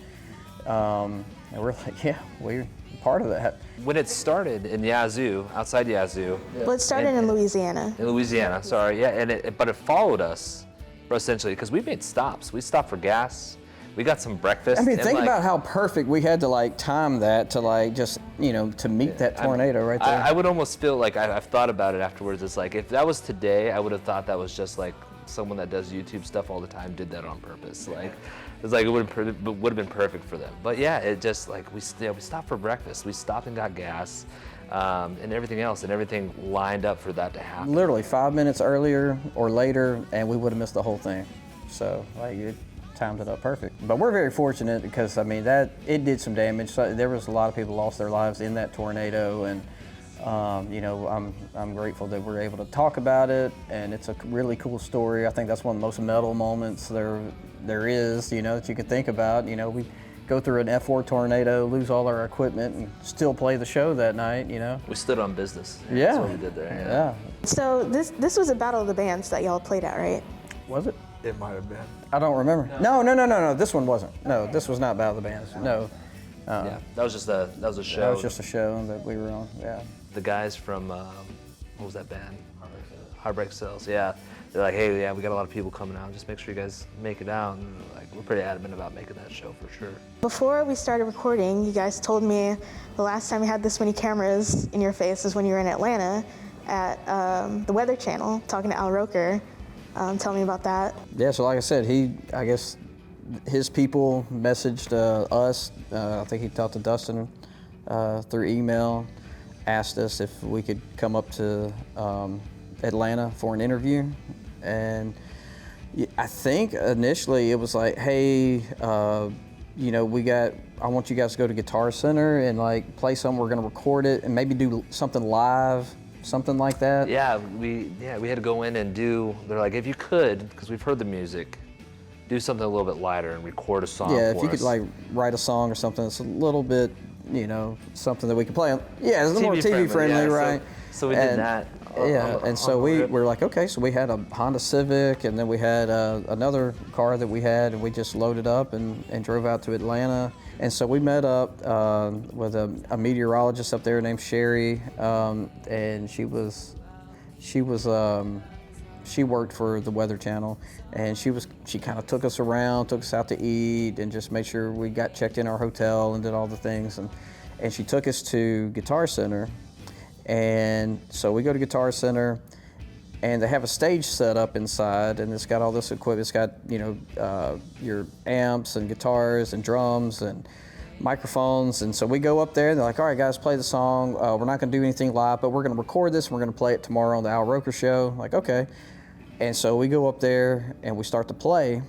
we're like, yeah, we're part of that. When it started in Yazoo, outside Yazoo. Well, it started in Louisiana. In Louisiana, sorry, yeah, and but it followed us, essentially, because we made stops. We stopped for gas. We got some breakfast. I mean, and, think like, about how perfect we had to like time that to like just, you know, to meet that tornado right there. I would almost feel like I've thought about it afterwards. It's like, if that was today, I would have thought that was just like someone that does YouTube stuff all the time did that on purpose. Like, it's like it would have been perfect for them. But yeah, it just like we stopped for breakfast. We stopped and got gas, and everything else, and everything lined up for that to happen. Literally 5 minutes earlier or later, and we would have missed the whole thing. So like, it timed it up perfect. But we're very fortunate because I mean that it did some damage. So there was a lot of people lost their lives in that tornado, and you know, I'm grateful that we're able to talk about it, and it's a really cool story. I think that's one of the most metal moments there is, you know, that you can think about. You know, we go through an F4 tornado, lose all our equipment, and still play the show that night, you know. We stood on business. Yeah. That's what we did there. Yeah. So this was a battle of the bands that y'all played at, right? Was it? It might have been. I don't remember. No. This one wasn't. No, this was not Battle of the Bands. No. Yeah, that was a show. That was just a show that we were on. Yeah. The guys from what was that band? Heartbreak Cells. Yeah, they're like, hey, yeah, we got a lot of people coming out. Just make sure you guys make it out. And like, we're pretty adamant about making that show for sure. Before we started recording, you guys told me the last time you had this many cameras in your face is when you were in Atlanta at the Weather Channel talking to Al Roker. Tell me about that. Yeah. So like I said, I guess his people messaged us. I think he talked to Dustin through email, asked us if we could come up to Atlanta for an interview, and I think initially it was like, hey, you know, I want you guys to go to Guitar Center and like play something. We're gonna record it and maybe do something live, something like that. Yeah, we had to go in and do. They're like, if you could, because we've heard the music, do something a little bit lighter and record a song Yeah, for if you us. could like write a song or something that's a little bit, you know, something that we could play on. Yeah, it's a little more TV friendly, yeah, right? So we did that. Yeah, and so we were like, okay, so we had a Honda Civic, and then we had another car that we had, and we just loaded up and drove out to Atlanta. And so we met up with a meteorologist up there named Sherry, and she worked for the Weather Channel, and she kind of took us around, took us out to eat, and just made sure we got checked in our hotel and did all the things. And she took us to Guitar Center. And so we go to Guitar Center, and they have a stage set up inside, and it's got all this equipment. It's got, you know, your amps and guitars and drums and microphones. And so we go up there, and they're like, all right, guys, play the song. We're not going to do anything live, but we're going to record this, and we're going to play it tomorrow on the Al Roker Show. I'm like, okay. And so we go up there, and we start to play,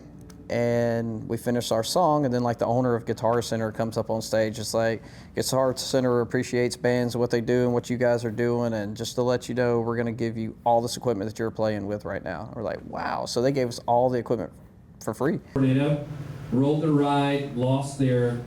and we finish our song, and then like the owner of Guitar Center comes up on stage. It's like, Guitar Center appreciates bands and what they do and what you guys are doing, and just to let you know, we're gonna give you all this equipment that you're playing with right now. We're like, wow. So they gave us all the equipment for free. Tornado rolled the ride, lost their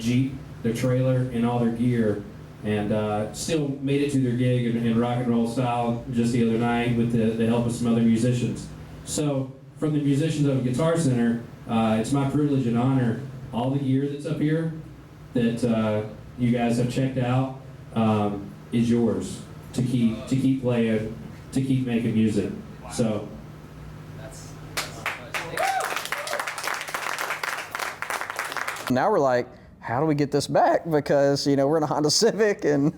Jeep, their trailer, and all their gear, and still made it to their gig in rock and roll style just the other night with the help of some other musicians. So from the musicians of Guitar Center, it's my privilege and honor, all the gear that's up here that you guys have checked out is yours to keep playing, to keep making music. So now we're like, how do we get this back? Because, you know, we're in a Honda Civic, and,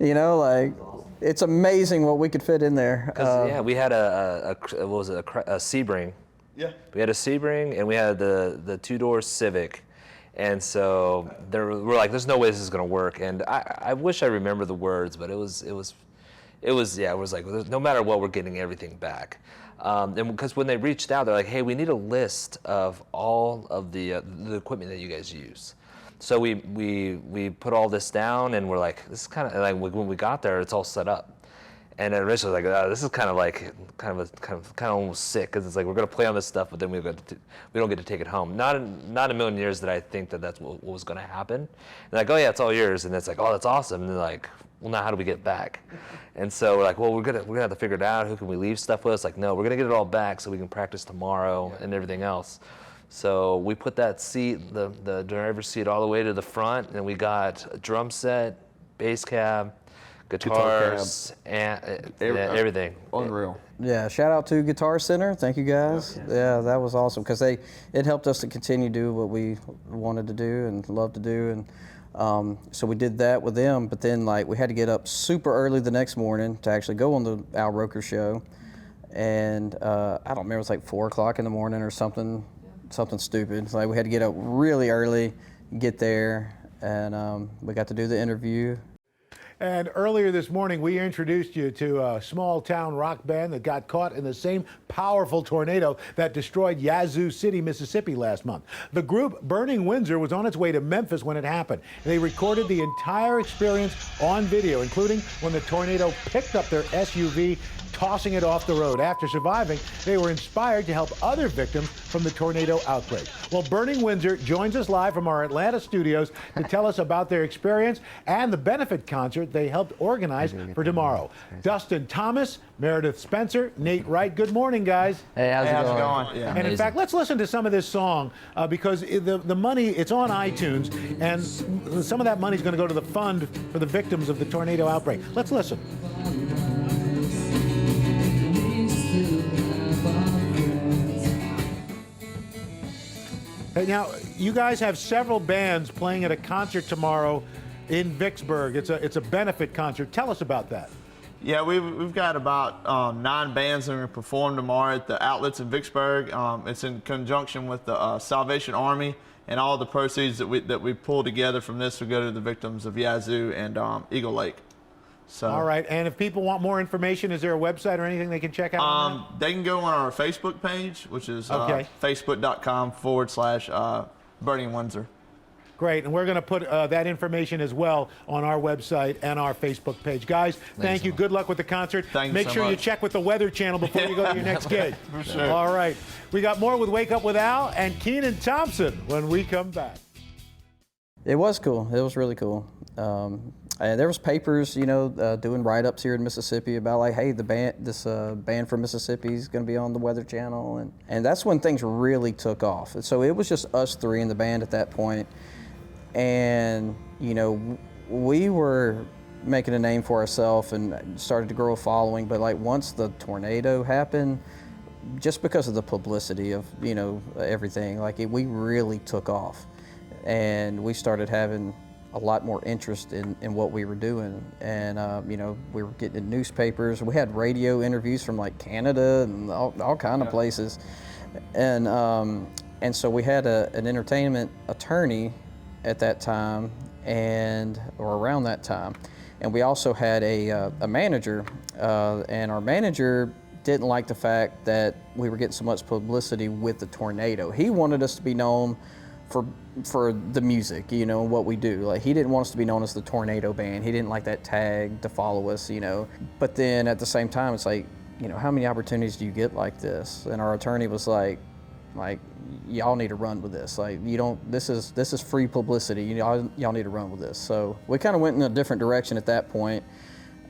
you know, like, it's amazing what we could fit in there. Yeah, we had a Sebring. Yeah. We had a Sebring, and we had the two-door Civic. And so we're like, there's no way this is gonna work. And I wish I remember the words, but it was like, no matter what, we're getting everything back. And because when they reached out, they're like, hey, we need a list of all of the equipment that you guys use. So we put all this down, and we're like, this is kind of like, when we got there, it's all set up. And then Rich was like, this is kind of almost sick, because it's like, we're gonna play on this stuff, but then we don't get to take it home. Not in a million years did I think that that's what was gonna happen. And like, oh yeah, it's all yours. And it's like, oh, that's awesome. And they're like, well, now how do we get back? And so we're like, well, we're gonna have to figure it out. Who can we leave stuff with? It's like, no, we're gonna get it all back so we can practice tomorrow and everything else. So we put that seat, the driver's seat, all the way to the front, and we got a drum set, bass cab, guitars, and everything. Unreal. Yeah, shout out to Guitar Center. Thank you guys. Yeah, that was awesome, because it helped us to continue to do what we wanted to do and love to do. And so we did that with them, but then like we had to get up super early the next morning to actually go on the Al Roker Show. And I don't remember, it was like 4 o'clock in the morning or something stupid. Like we had to get up really early, get there, and we got to do the interview. And earlier this morning, we introduced you to a small town rock band that got caught in the same powerful tornado that destroyed Yazoo City, Mississippi last month. The group Burning Windsor was on its way to Memphis when it happened. They recorded the entire experience on video, including when the tornado picked up their SUV, tossing it off the road. After surviving, they were inspired to help other victims from the tornado outbreak. Well, Burning Windsor joins us live from our Atlanta studios to tell us about their experience and the benefit concert they helped organize for tomorrow. Dustin Thomas, Meredith Spencer, Nate Wright. Good morning, guys. Hey, how's it going? Yeah. And in fact, let's listen to some of this song because the money, it's on iTunes, and some of that money is going to go to the fund for the victims of the tornado outbreak. Let's listen. Hey, now, you guys have several bands playing at a concert tomorrow in Vicksburg. It's a benefit concert. Tell us about that. Yeah, we've got about 9 bands that are going to perform tomorrow at the outlets in Vicksburg. It's in conjunction with the Salvation Army, and all the proceeds that we pull together from this will go to the victims of Yazoo and Eagle Lake. So, all right, and if people want more information, is there a website or anything they can check out? They can go on our Facebook page, which is Okay. facebook.com/Burning Windsor. Great, and we're going to put that information as well on our website and our Facebook page. Guys, thank you. Good luck with the concert. Make sure you check with the Weather Channel before you go to your next gig. For sure. All right. We got more with Wake Up with Al and Keenan Thompson when we come back. It was cool. It was really cool. And there was papers, you know, doing write-ups here in Mississippi about like, hey, this band from Mississippi is going to be on the Weather Channel, and that's when things really took off. And so it was just us three in the band at that point, and you know, we were making a name for ourselves and started to grow a following. But like once the tornado happened, just because of the publicity of, you know, everything, like we really took off, and we started having a lot more interest in what we were doing. And you know, we were getting in newspapers. We had radio interviews from like Canada and all kind of places. And so we had an entertainment attorney at that time, or around that time. And we also had a manager, and our manager didn't like the fact that we were getting so much publicity with the tornado. He wanted us to be known for the music, you know, what we do. Like, he didn't want us to be known as the Tornado Band. He didn't like that tag to follow us, you know. But then at the same time, it's like, you know, how many opportunities do you get like this? And our attorney was like y'all need to run with this. Like, you don't, this is free publicity. Y'all need to run with this. So we kind of went in a different direction at that point.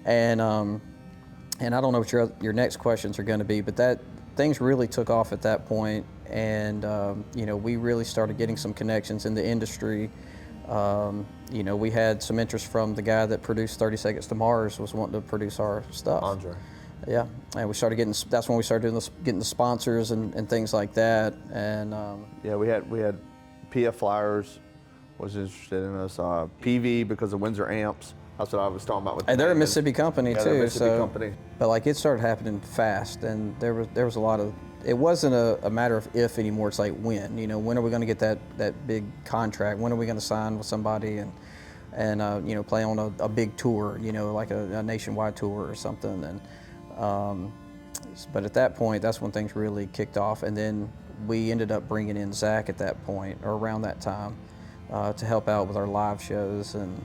And I don't know what your next questions are going to be, but that things really took off at that point. And you know, we really started getting some connections in the industry. You know, we had some interest from the guy that produced 30 Seconds to Mars was wanting to produce our stuff. Andre. Yeah, and we started getting, that's when we started doing getting the sponsors and things like that. And yeah, we had PF Flyers was interested in us. PV because of Windsor amps. That's what I was talking about with. And they're a Mississippi company too. They're a Mississippi so, company. But like it started happening fast, and there was a lot of. It wasn't a matter of if anymore. It's like when. You know, when are we going to get that big contract? When are we going to sign with somebody and you know, play on a big tour? You know, like a nationwide tour or something. And but at that point, that's when things really kicked off. And then we ended up bringing in Zach at that point, or around that time, to help out with our live shows, and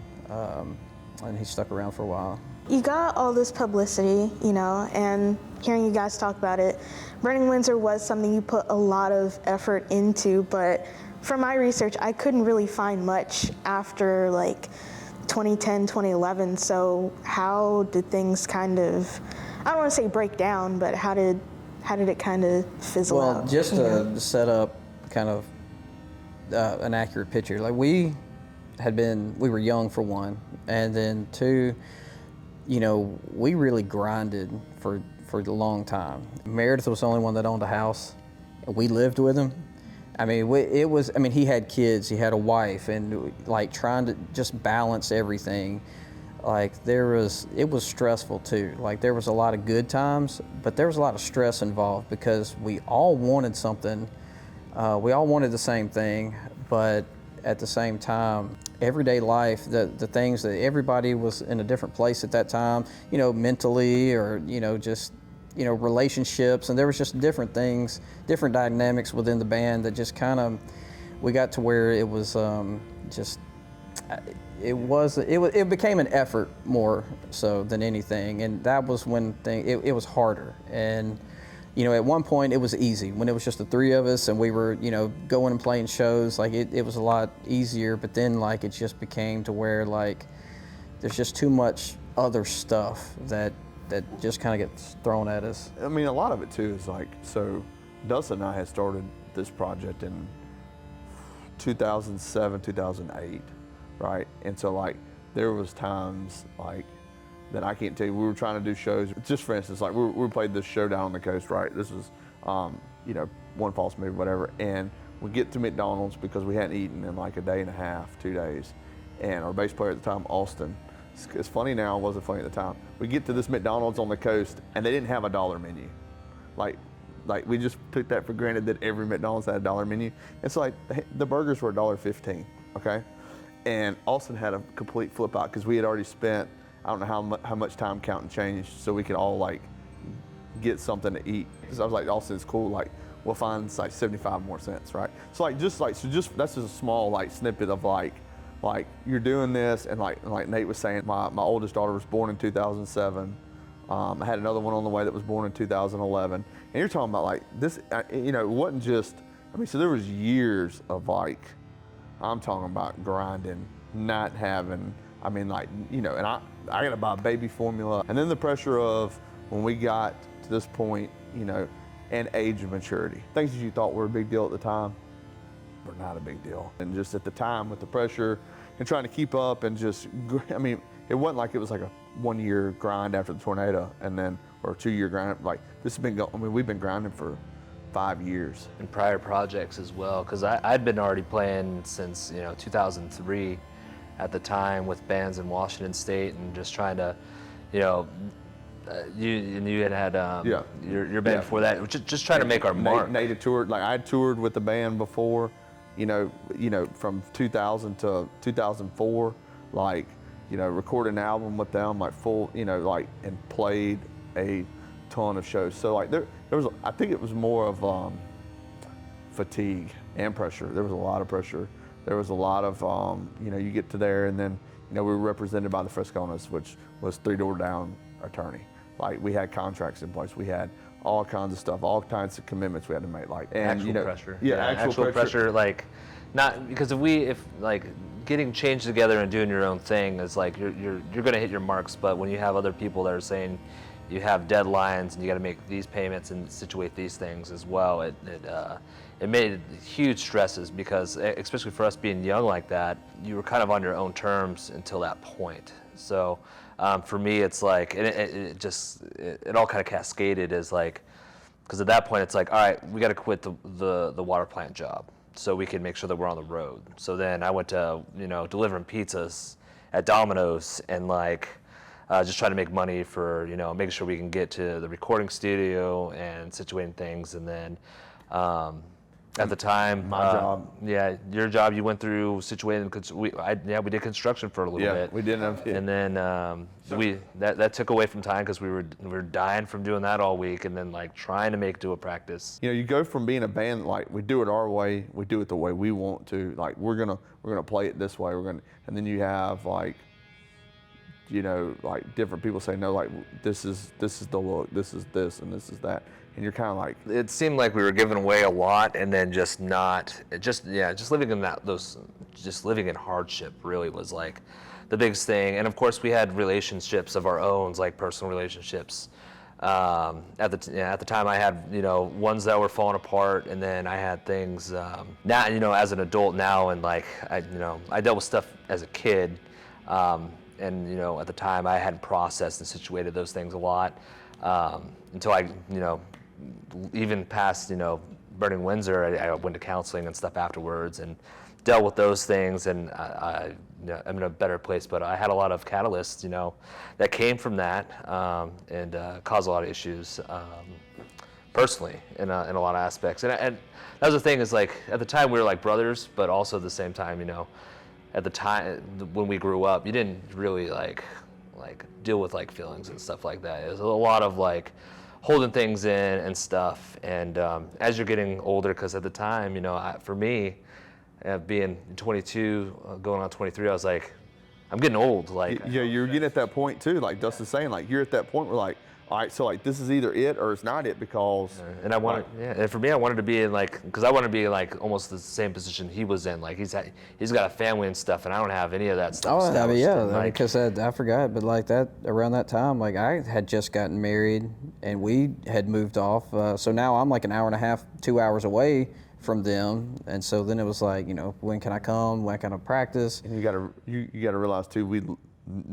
he stuck around for a while. You got all this publicity, you know, and hearing you guys talk about it, Burning Windsor was something you put a lot of effort into, but from my research, I couldn't really find much after like 2010, 2011. So how did things kind of, I don't want to say break down, but how did it kind of fizzle out? Well, just to set up kind of an accurate picture, like we were young for one, and then two, you know, we really grinded for a long time. Meredith was the only one that owned a house, and we lived with him. I mean, he had kids, he had a wife, and like trying to just balance everything. Like it was stressful too. Like there was a lot of good times, but there was a lot of stress involved because we all wanted something. We all wanted the same thing, but at the same time, everyday life, the things that everybody was in a different place at that time, you know, mentally, or, you know, just, you know, relationships, and there was just different things, different dynamics within the band that just kind of, we got to where it was it became an effort more so than anything, and that was when it was harder. And you know, at one point it was easy when it was just the three of us and we were, you know, going and playing shows. Like it was a lot easier, but then like it just became to where like there's just too much other stuff that just kind of gets thrown at us. I mean, a lot of it too is like, so Dustin and I had started this project in 2007, 2008, right? And so like there was times like that I can't tell you. We were trying to do shows. Just for instance, like we played this show down on the coast, right? This is, you know, one false move, whatever. And we get to McDonald's because we hadn't eaten in like a day and a half, 2 days. And our bass player at the time, Austin, it's funny now, it wasn't funny at the time. We get to this McDonald's on the coast and they didn't have a dollar menu. Like we just took that for granted that every McDonald's had a dollar menu. It's like the burgers were $1.15, okay? And Austin had a complete flip out because we had already spent, I don't know how much time counting change so we could all like get something to eat. So I was like, Austin, it's cool. Like we'll find like 75 more cents, right? So that's just a small like snippet of like you're doing this, and like Nate was saying, my oldest daughter was born in 2007. I had another one on the way that was born in 2011, and you're talking about like this, you know, it wasn't just, I mean, so there was years of like, I'm talking about grinding, not having, I mean, like, you know, and I got to buy baby formula, and then the pressure of when we got to this point, you know, and age of maturity. Things that you thought were a big deal at the time were not a big deal. And just at the time with the pressure and trying to keep up and just, I mean, it wasn't like it was like a 1 year grind after the tornado and then, or a 2 year grind. Like this has been, I mean, we've been grinding for 5 years. And prior projects as well, because I'd been already playing since, you know, 2003 at the time with bands in Washington State and just trying to, you know, you had your band before that, just trying to make our mark. Nate had toured, like I toured with the band before, you know, from 2000 to 2004, like, you know, recorded an album with them, like full, you know, like, and played a ton of shows. So like there was, I think it was more of fatigue and pressure. There was a lot of pressure. There was a lot of, you know, you get to there and then, you know, we were represented by the Fresconas, which was 3 door down attorney. Like we had contracts in place. We had all kinds of stuff, all kinds of commitments we had to make. Like and actual you know, pressure. Yeah, actual pressure. Like, not because if like getting changed together and doing your own thing is like you're gonna hit your marks. But when you have other people that are saying you have deadlines and you got to make these payments and situate these things as well, it made huge stresses because especially for us being young like that, you were kind of on your own terms until that point. So. For me, it's like, it all kind of cascaded as like, because at that point it's like, all right, we got to quit the water plant job so we can make sure that we're on the road. So then I went to, you know, delivering pizzas at Domino's and like, just trying to make money for, you know, making sure we can get to the recording studio and situating things. And then, at the time, my job. Yeah, your job. You went through situating. We did construction for a little bit. We did. And then that took away from time because we were dying from doing that all week, and then like trying to do a practice. You know, you go from being a band like we do it our way, we do it the way we want to. Like we're gonna play it this way. And then you have like, you know, like different people say no, like this is the look, this is this, and this is that. And you're kind of like, it seemed like we were giving away a lot, and then just living in just living in hardship really was like the biggest thing. And of course, we had relationships of our own, like personal relationships. At the time, I had, you know, ones that were falling apart, and then I had things now, you know, as an adult now, and like I dealt with stuff as a kid, and you know, at the time I hadn't processed and situated those things a lot until I, you know. Even past, you know, Burning Windsor, I went to counseling and stuff afterwards and dealt with those things, and I'm in a better place. But I had a lot of catalysts, you know, that came from that and caused a lot of issues personally in a lot of aspects. And that was the thing is like at the time we were like brothers, but also at the same time, you know, at the time when we grew up, you didn't really like deal with like feelings and stuff like that. It was a lot of like holding things in and stuff, and as you're getting older, because at the time, you know, for me, being 22, going on 23, I was like, I'm getting old. Like, yeah, you're getting at that point too. Like Dustin's saying, like you're at that point where like, all right, so like this is either it or it's not it because. And I wanted, and for me, I wanted to be in like, because I wanted to be in like almost the same position he was in. Like he's got a family and stuff, and I don't have any of that stuff. Oh, I mean, yeah, because I forgot, but like that around that time, like I had just gotten married and we had moved off. So now I'm like an hour and a half, 2 hours away from them, and so then it was like, you know, when can I come? When can I practice? And you gotta realize too,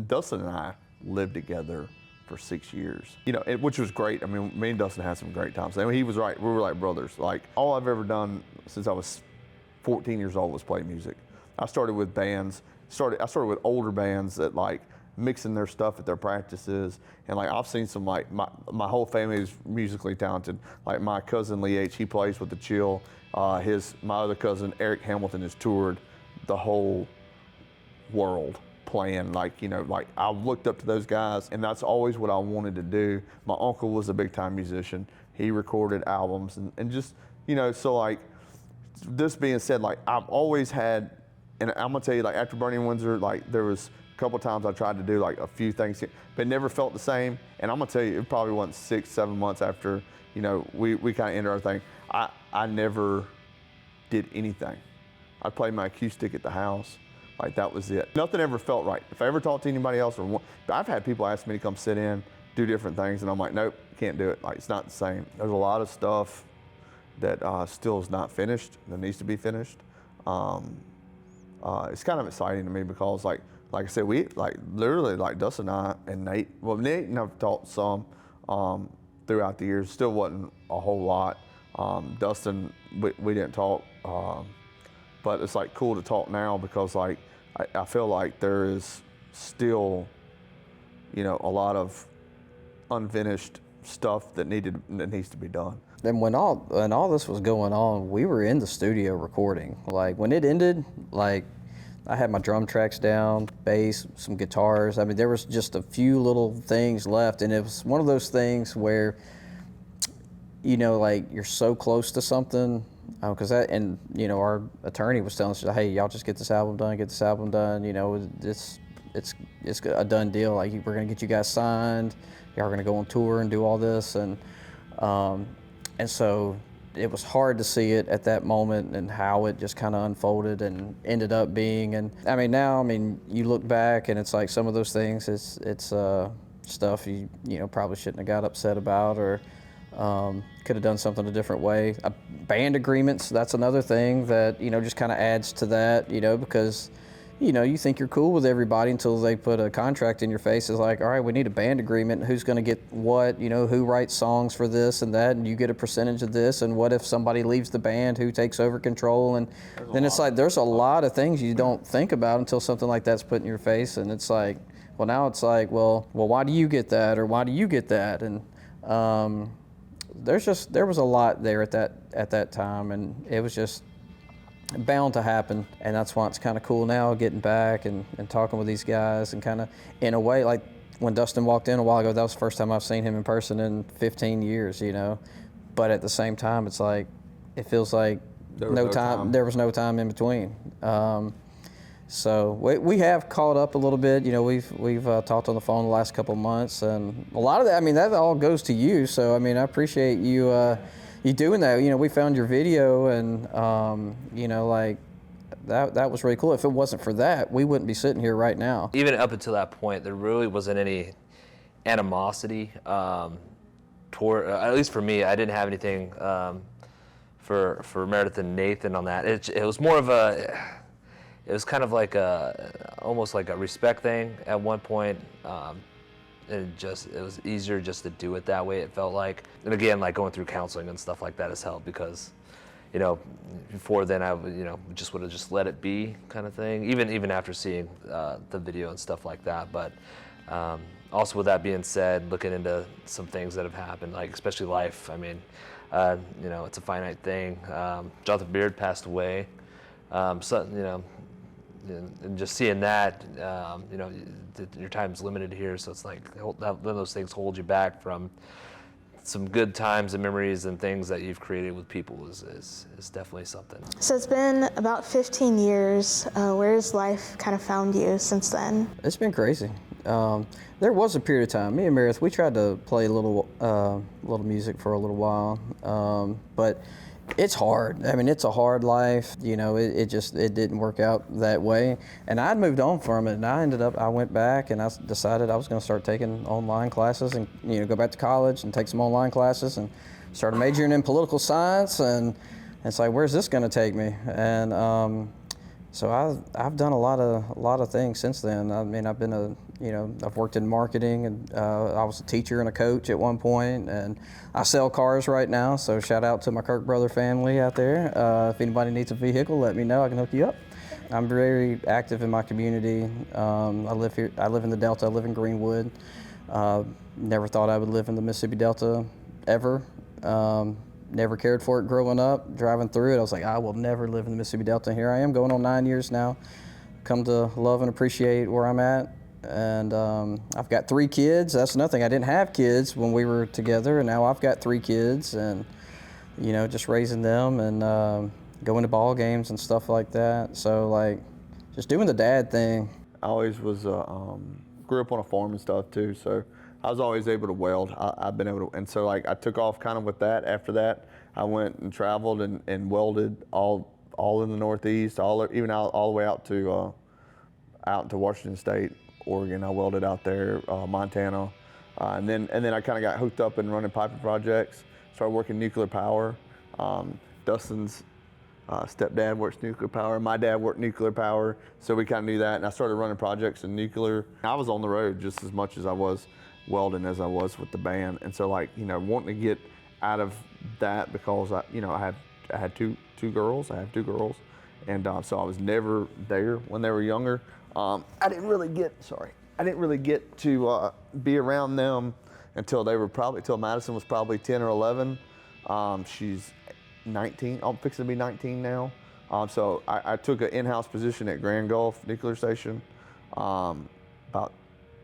Dustin and I lived together for 6 years, you know, which was great. I mean, me and Dustin had some great times. I mean, he was right. We were like brothers. Like all I've ever done since I was 14 years old was play music. I started with bands. I started with older bands that like mixing their stuff at their practices. And like I've seen some like my whole family is musically talented. Like my cousin Lee H, he plays with the Chill. My other cousin Eric Hamilton has toured the whole world playing, like, you know, like I looked up to those guys, and that's always what I wanted to do. My uncle was a big time musician. He recorded albums and just You know, so like, this being said, like I've always had, and I'm gonna tell you, like after Burning Windsor, like there was a couple times I tried to do like a few things, but it never felt the same. And I'm gonna tell you, it probably wasn't 6, 7 months after, you know, we kind of ended our thing. I never did anything. I'd play my acoustic at the house. Like that was it. Nothing ever felt right. If I ever talked to anybody else, I've had people ask me to come sit in, do different things, and I'm like, nope, can't do it. Like it's not the same. There's a lot of stuff that still is not finished, that needs to be finished. It's kind of exciting to me because like I said, we like literally like Dustin and I and Nate, well Nate and I've talked some throughout the years, still wasn't a whole lot. Dustin, we didn't talk, but it's like cool to talk now because like I feel like there is still, you know, a lot of unfinished stuff that needs to be done. And when all this was going on, we were in the studio recording. Like when it ended, like I had my drum tracks down, bass, some guitars. I mean, there was just a few little things left, and it was one of those things where, you know, like you're so close to something, because and you know, our attorney was telling us, hey, y'all just get this album done. You know, it's a done deal. Like we're gonna get you guys signed. Y'all are gonna go on tour and do all this, and so it was hard to see it at that moment and how it just kind of unfolded and ended up being. And I mean, now, I mean, you look back and it's like some of those things, it's stuff you know, probably shouldn't have got upset about, or could have done something a different way. Band agreements, that's another thing that, you know, just kind of adds to that, you know, because, you know, you think you're cool with everybody until they put a contract in your face. It's like, all right, we need a band agreement. Who's going to get what? You know, who writes songs for this and that, and you get a percentage of this. And what if somebody leaves the band? Who takes over control? And then it's like there's a lot of things you don't think about until something like that's put in your face. And it's like, well, now it's like, well, why do you get that, or why do you get that? And there was a lot there at that time, and it was just bound to happen. And that's why it's kind of cool now getting back and talking with these guys, and kind of in a way, like when Dustin walked in a while ago, that was the first time I've seen him in person in 15 years, you know. But at the same time, it's like it feels like there was no time in between. So we have caught up a little bit. You know, we've talked on the phone the last couple of months, and a lot of that, I mean, that all goes to you. So I mean, I appreciate you you doing that. You know, we found your video, and you know, like that was really cool. If it wasn't for that, we wouldn't be sitting here right now. Even up until that point, there really wasn't any animosity toward, at least for me. I didn't have anything for Meredith and Nathan on that. It was more of it was kind of like almost like a respect thing at one point. It was easier just to do it that way, it felt like. And again, like going through counseling and stuff like that has helped, because, you know, before then I just would have just let it be kind of thing, even after seeing the video and stuff like that. But also, with that being said, looking into some things that have happened, like especially life, I mean, you know, it's a finite thing. Jonathan Beard passed away, so, you know, and just seeing that, you know, your time's limited here, so it's like none of those things hold you back from some good times and memories and things that you've created with people is definitely something. So it's been about 15 years. Where has life kind of found you since then? It's been crazy. There was a period of time, me and Meredith, we tried to play a little music for a little while, but it's hard. I mean, it's a hard life. You know, it didn't work out that way. And I'd moved on from it, and I went back and I decided I was going to start taking online classes and, you know, go back to college and take some online classes, and started majoring in political science. And it's like, where's this going to take me? And so I've done a lot of things since then. I mean, I've worked in marketing, and I was a teacher and a coach at one point, and I sell cars right now. So shout out to my Kirk brother family out there. If anybody needs a vehicle, let me know. I can hook you up. I'm very active in my community. I live here. I live in the Delta. I live in Greenwood. Never thought I would live in the Mississippi Delta ever. Never cared for it growing up. Driving through it, I was like, I will never live in the Mississippi Delta. And here I am, going on 9 years now. Come to love and appreciate where I'm at. And I've got 3 kids. That's nothing. I didn't have kids when we were together, and now I've got 3 kids. And you know, just raising them and going to ball games and stuff like that. So like, just doing the dad thing. I always was, grew up on a farm and stuff too, so I was always able to weld. I've been able to, and so like I took off kind of with that. After that, I went and traveled and welded all in the Northeast, even all the way out to Washington State, Oregon. I welded out there, Montana, and then I kind of got hooked up in running piping projects. Started working nuclear power. Dustin's stepdad works nuclear power. My dad worked nuclear power, so we kind of knew that. And I started running projects in nuclear. I was on the road just as much as I was welding as I was with the band. And so, like, you know, wanting to get out of that because I had two girls. I have two girls, and so I was never there when they were younger. I didn't really get to be around them until Madison was probably 10 or 11. She's 19, I'm fixing to be 19 now. So I took an in-house position at Grand Gulf Nuclear Station about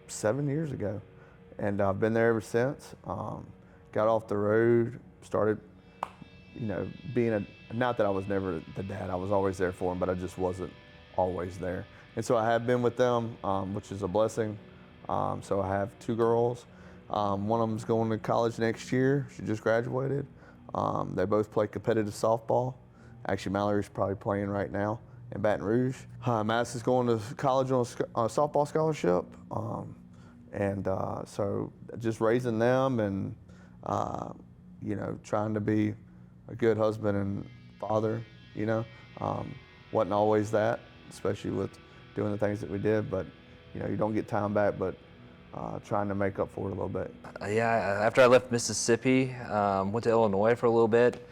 7 years ago. And I've been there ever since. Got off the road, started, you know, not that I was never the dad, I was always there for them, but I just wasn't always there. And so I have been with them, which is a blessing. So I have two girls. One of them's going to college next year. She just graduated. They both play competitive softball. Actually, Mallory's probably playing right now in Baton Rouge. Madison's going to college on a softball scholarship. So just raising them and, you know, trying to be a good husband and father, you know. Wasn't always that, especially with doing the things that we did, but, you know, you don't get time back, but trying to make up for it a little bit. Yeah, after I left Mississippi, went to Illinois for a little bit.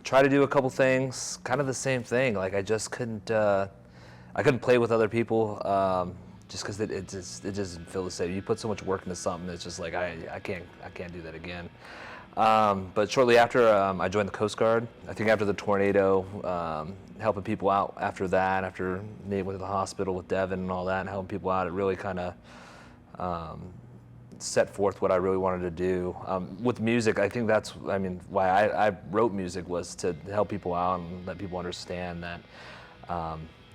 Tried to do a couple things, kind of the same thing. Like I just couldn't, I couldn't play with other people just because it just didn't feel the same. You put so much work into something, it's just like I can't do that again. But shortly after, I joined the Coast Guard. I think after the tornado, helping people out after that, after me went to the hospital with Devin and all that, and helping people out, it really kind of set forth what I really wanted to do. With music, I think that's, why I wrote music was to help people out and let people understand that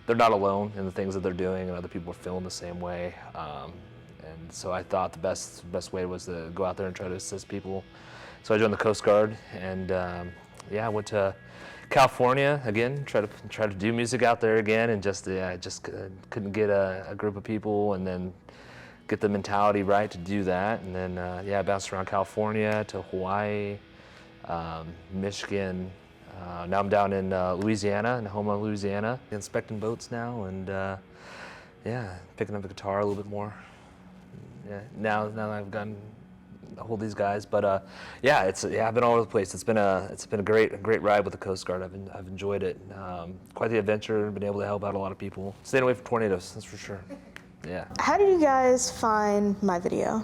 they're not alone in the things that they're doing and other people are feeling the same way. And so I thought the best way was to go out there and try to assist people. So I joined the Coast Guard and I went to California again, try to do music out there again, and just couldn't get a group of people and then get the mentality right to do that. And then I bounced around California to Hawaii, Michigan. Now I'm down in Louisiana, in Houma, Louisiana, inspecting boats now, and picking up the guitar a little bit more. Yeah, now that I've gotten to hold these guys, but I've been all over the place. It's been a great ride with the Coast Guard. I've enjoyed it. Quite the adventure. Been able to help out a lot of people. Staying away from tornadoes, that's for sure. Yeah. How did you guys find my video?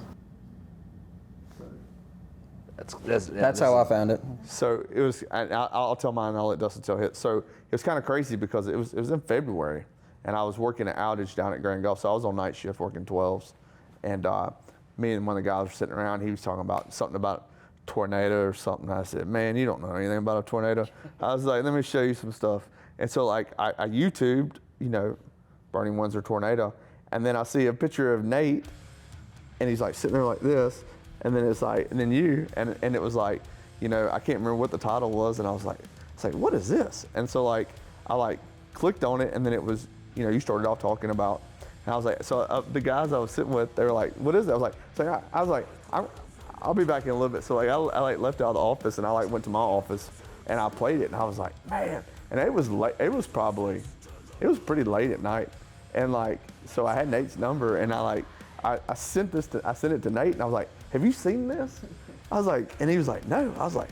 That's how I found it. So it was, I'll tell mine and I'll let Dustin tell his. So it was kind of crazy because it was in February and I was working an outage down at Grand Gulf. So I was on night shift working 12s, and me and one of the guys were sitting around. He was talking about something about tornado or something. I said, man, you don't know anything about a tornado. I was like, let me show you some stuff. And so like I YouTubed, Burning Windsor tornado. And then I see a picture of Nate, and he's like sitting there like this, and then it's like, and then you, and it was like, I can't remember what the title was, and I was like, what is this? And so like, I clicked on it, and then it was, you started off talking about, and I was like, so the guys I was sitting with, they were like, what is that? I was like, I'll be back in a little bit. So like, I left out of the office, and I went to my office, and I played it, and I was like, man, and it was late, it was pretty late at night, and like, so I had Nate's number, and I sent it to Nate, and I was like, have you seen this? I was like, and he was like, no. I was like,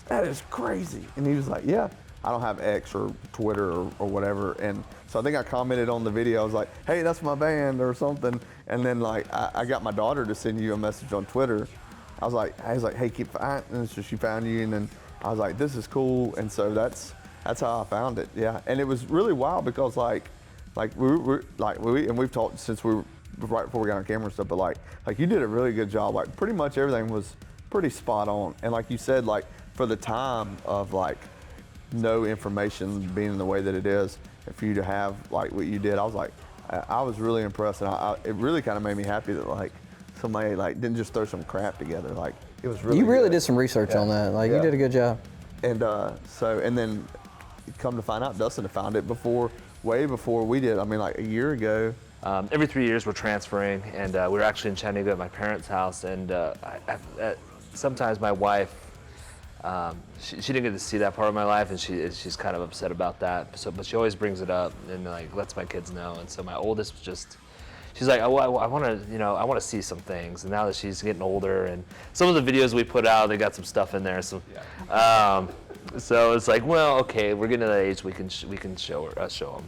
that is crazy. And he was like, yeah. I don't have X or Twitter or whatever. And so I think I commented on the video. I was like, hey, that's my band or something. And then like, I got my daughter to send you a message on Twitter. I was like, hey, keep finding. And so she found you, and then I was like, this is cool. And so that's how I found it. Yeah. And it was really wild because we've talked since we were right before we got on camera and stuff, but like you did a really good job. Like pretty much everything was pretty spot on. And like you said, like for the time of like no information being the way that it is, and for you to have like what you did, I was like, I was really impressed, and it really kind of made me happy that like somebody like didn't just throw some crap together. Like it was really. You really good. did some research on that. Like you did a good job. And and then come to find out, Dustin had found it way before we did. I mean, like a year ago. Every 3 years we're transferring, and we were actually in Chattanooga at my parents' house, and sometimes my wife, she didn't get to see that part of my life, and she's kind of upset about that. So, but she always brings it up and like lets my kids know. And so my oldest was just, she's like, oh, I want to, I want to see some things. And now that she's getting older, and some of the videos we put out, they got some stuff in there. So, so it's like, well, okay, we're getting to that age we can show them.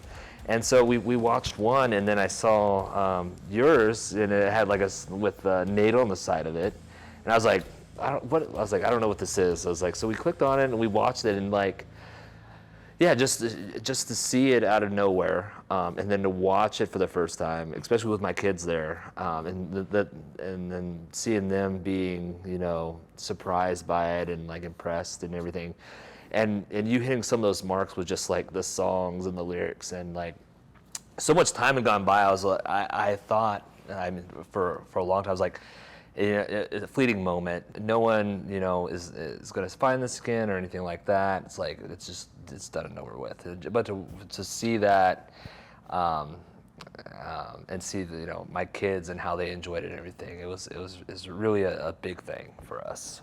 And so we watched one, and then I saw yours, and it had like with Nate on the side of it, and I was like, I don't know what this is. I was like, so we clicked on it and we watched it, and like, yeah, just to see it out of nowhere, and then to watch it for the first time, especially with my kids there, and then seeing them being, surprised by it and like impressed and everything. And you hitting some of those marks with just like the songs and the lyrics, and like so much time had gone by. I thought, for a long time, I was like, a fleeting moment. No one, is going to find this again or anything like that. It's like it's done and over with. But to see that, and see my kids and how they enjoyed it and everything, it was really a big thing for us.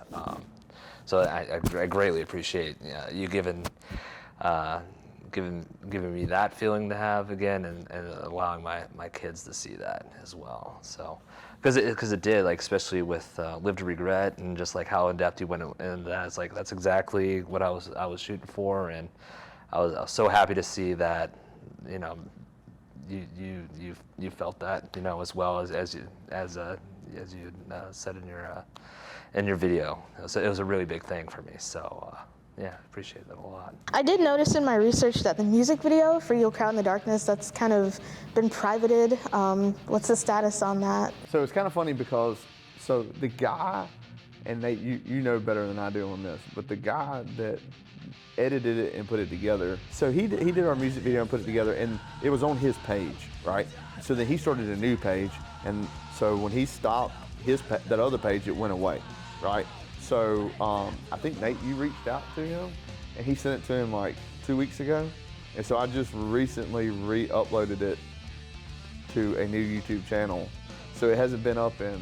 So I greatly appreciate you giving me that feeling to have again, and allowing my kids to see that as well. So because it did, like, especially with Live to Regret, and just like how in depth you went into that. It's like that's exactly what I was shooting for, and I was so happy to see that you felt that as well as you said in your video. It was a really big thing for me, so yeah, appreciate that a lot. I did notice in my research that the music video for You'll Crowd in the Darkness, that's kind of been privated. What's the status on that? So it's kind of funny because, so the guy, and Nate, you know better than I do on this, but the guy that edited it and put it together, so he did our music video and put it together, and it was on his page, right? So then he started a new page, and so when he stopped that other page, it went away, right? So I think, Nate, you reached out to him, and he sent it to him like 2 weeks ago. And so I just recently re-uploaded it to a new YouTube channel. So it hasn't been up in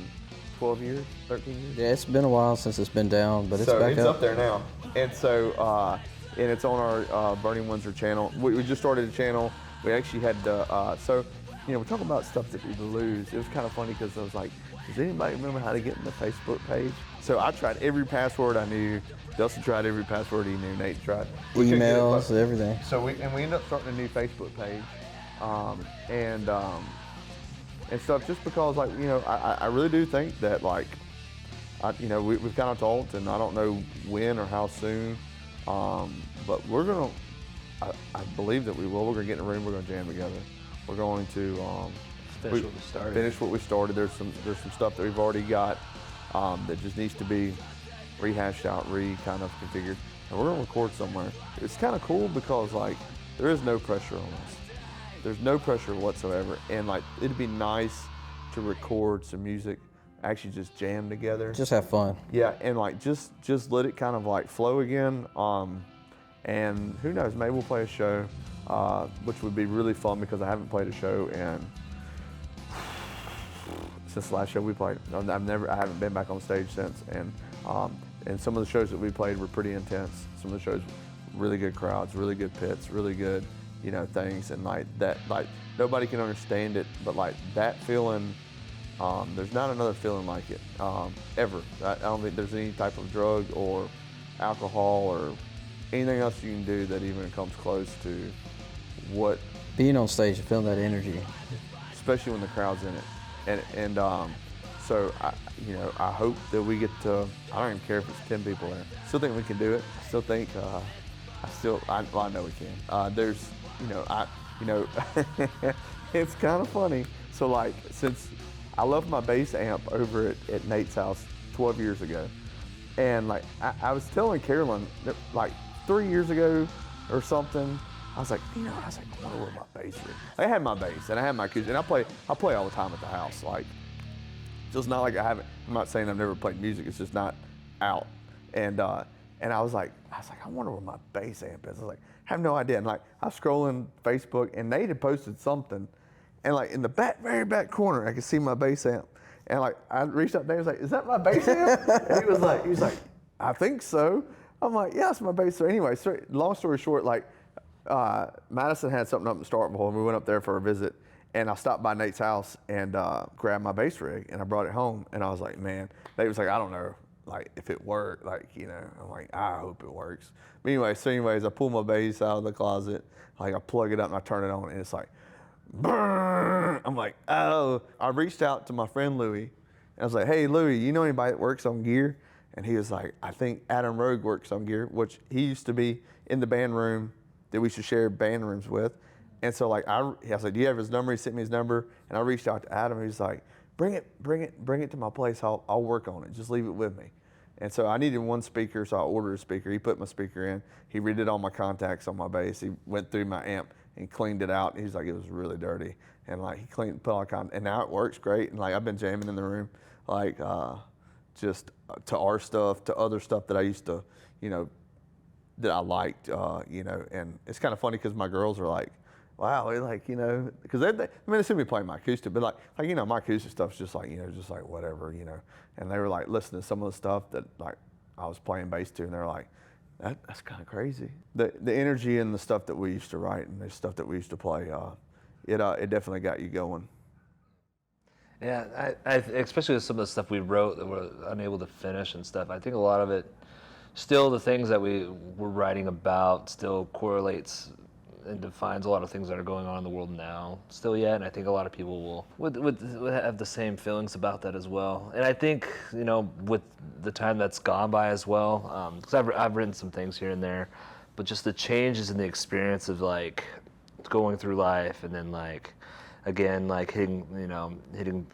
12 years, 13 years? Yeah, it's been a while since it's been down, but it's back up. So it's up there now. And so, and it's on our Burning Windsor channel. We just started a channel. We actually had, we're talking about stuff that we lose. It was kind of funny because I was like, does anybody remember how to get in the Facebook page? So I tried every password I knew. Dustin tried every password he knew. Nate tried. Emails, everything. So we ended up starting a new Facebook page, and stuff, just because, like, I really do think that, like, we've kind of talked, and I don't know when or how soon, but we're gonna. I believe that we will. We're gonna get in a room. We're gonna jam together. We're going to finish what we started. There's some stuff that we've already got that just needs to be rehashed out, kind of configured, and we're gonna record somewhere. It's kind of cool because, like, there is no pressure on us. There's no pressure whatsoever, and like, it'd be nice to record some music, actually just jam together. Just have fun. Yeah, and like just let it kind of like flow again. And who knows, maybe we'll play a show, which would be really fun because I haven't played a show since the last show we played. I haven't been back on stage since, and some of the shows that we played were pretty intense. Some of the shows, really good crowds, really good pits, really good, things, and like that, like nobody can understand it, but like that feeling, there's not another feeling like it, ever. I don't think there's any type of drug or alcohol or anything else you can do that even comes close to what being on stage and feeling that energy, especially when the crowd's in it, and so I hope that we get to. I don't even care if it's 10 people there. Still think we can do it. Still think I know we can. There's it's kind of funny. So, like, since I left my bass amp over at Nate's house 12 years ago, And like, I was telling Carolyn that like 3 years ago or something, I was like, I wonder where my bass is. I had my bass and I had my acoustic, and I play all the time at the house. Like, just not like I'm not saying I've never played music, it's just not out. And I was like, I wonder where my bass amp is. I was like, I have no idea. And like, I was scrolling Facebook and Nate had posted something, and like in the very back corner, I could see my bass amp. And like, I reached out there and was like, is that my bass amp? And he was like, I think so. I'm like, yeah, it's my bass. So anyway, long story short, like, Madison had something up in Starkville, and we went up there for a visit, and I stopped by Nate's house and grabbed my bass rig, and I brought it home, and I was like, man, Nate was like, I don't know, like, if it worked, like, you know, I'm like, I hope it works. But anyways, I pull my bass out of the closet, like, I plug it up and I turn it on, and it's like, brrr. I'm like, oh. I reached out to my friend Louie, and I was like, hey, Louie, you know anybody that works on gear? And he was like, I think Adam Rogue works on gear, which he used to be in the band room that we should share band rooms with. And so like, I was like, do you have his number? He sent me his number, and I reached out to Adam. He was like, bring it to my place. I'll work on it. Just leave it with me. And so I needed one speaker, so I ordered a speaker. He put my speaker in. He redid all my contacts on my bass. He went through my amp and cleaned it out. He's like, it was really dirty. And like, he cleaned, put all the and now it works great. And like, I've been jamming in the room, like just to our stuff, to other stuff that I used to, you know, that I liked, you know. And it's kind of funny because my girls are like, wow, like, you know, because they see me play my acoustic, but like, you know, my acoustic stuff's just like, you know, just like whatever, you know. And they were like listening to some of the stuff that like I was playing bass to, and they're like, that's kind of crazy. The energy and the stuff that we used to write and the stuff that we used to play, it definitely got you going. Yeah, I especially with some of the stuff we wrote that we're unable to finish and stuff. I think a lot of it, still the things that we were writing about still correlates and defines a lot of things that are going on in the world now still yet, and I think a lot of people would have the same feelings about that as well. And I think, you know, with the time that's gone by as well, because I've written some things here and there, but just the changes in the experience of like going through life, and then like again, like hitting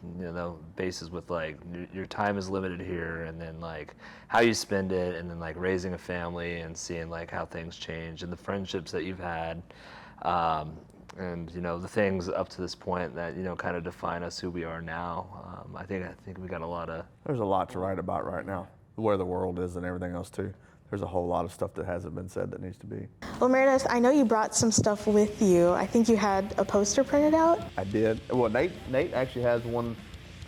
bases with like your time is limited here, and then like how you spend it, and then like raising a family and seeing like how things change and the friendships that you've had, and you know, the things up to this point that, you know, kind of define us who we are now. I think we got a lot of. There's a lot to write about right now, where the world is and everything else too. There's a whole lot of stuff that hasn't been said that needs to be. Well, Meredith, I know you brought some stuff with you. I think you had a poster printed out. I did. Well, Nate actually has one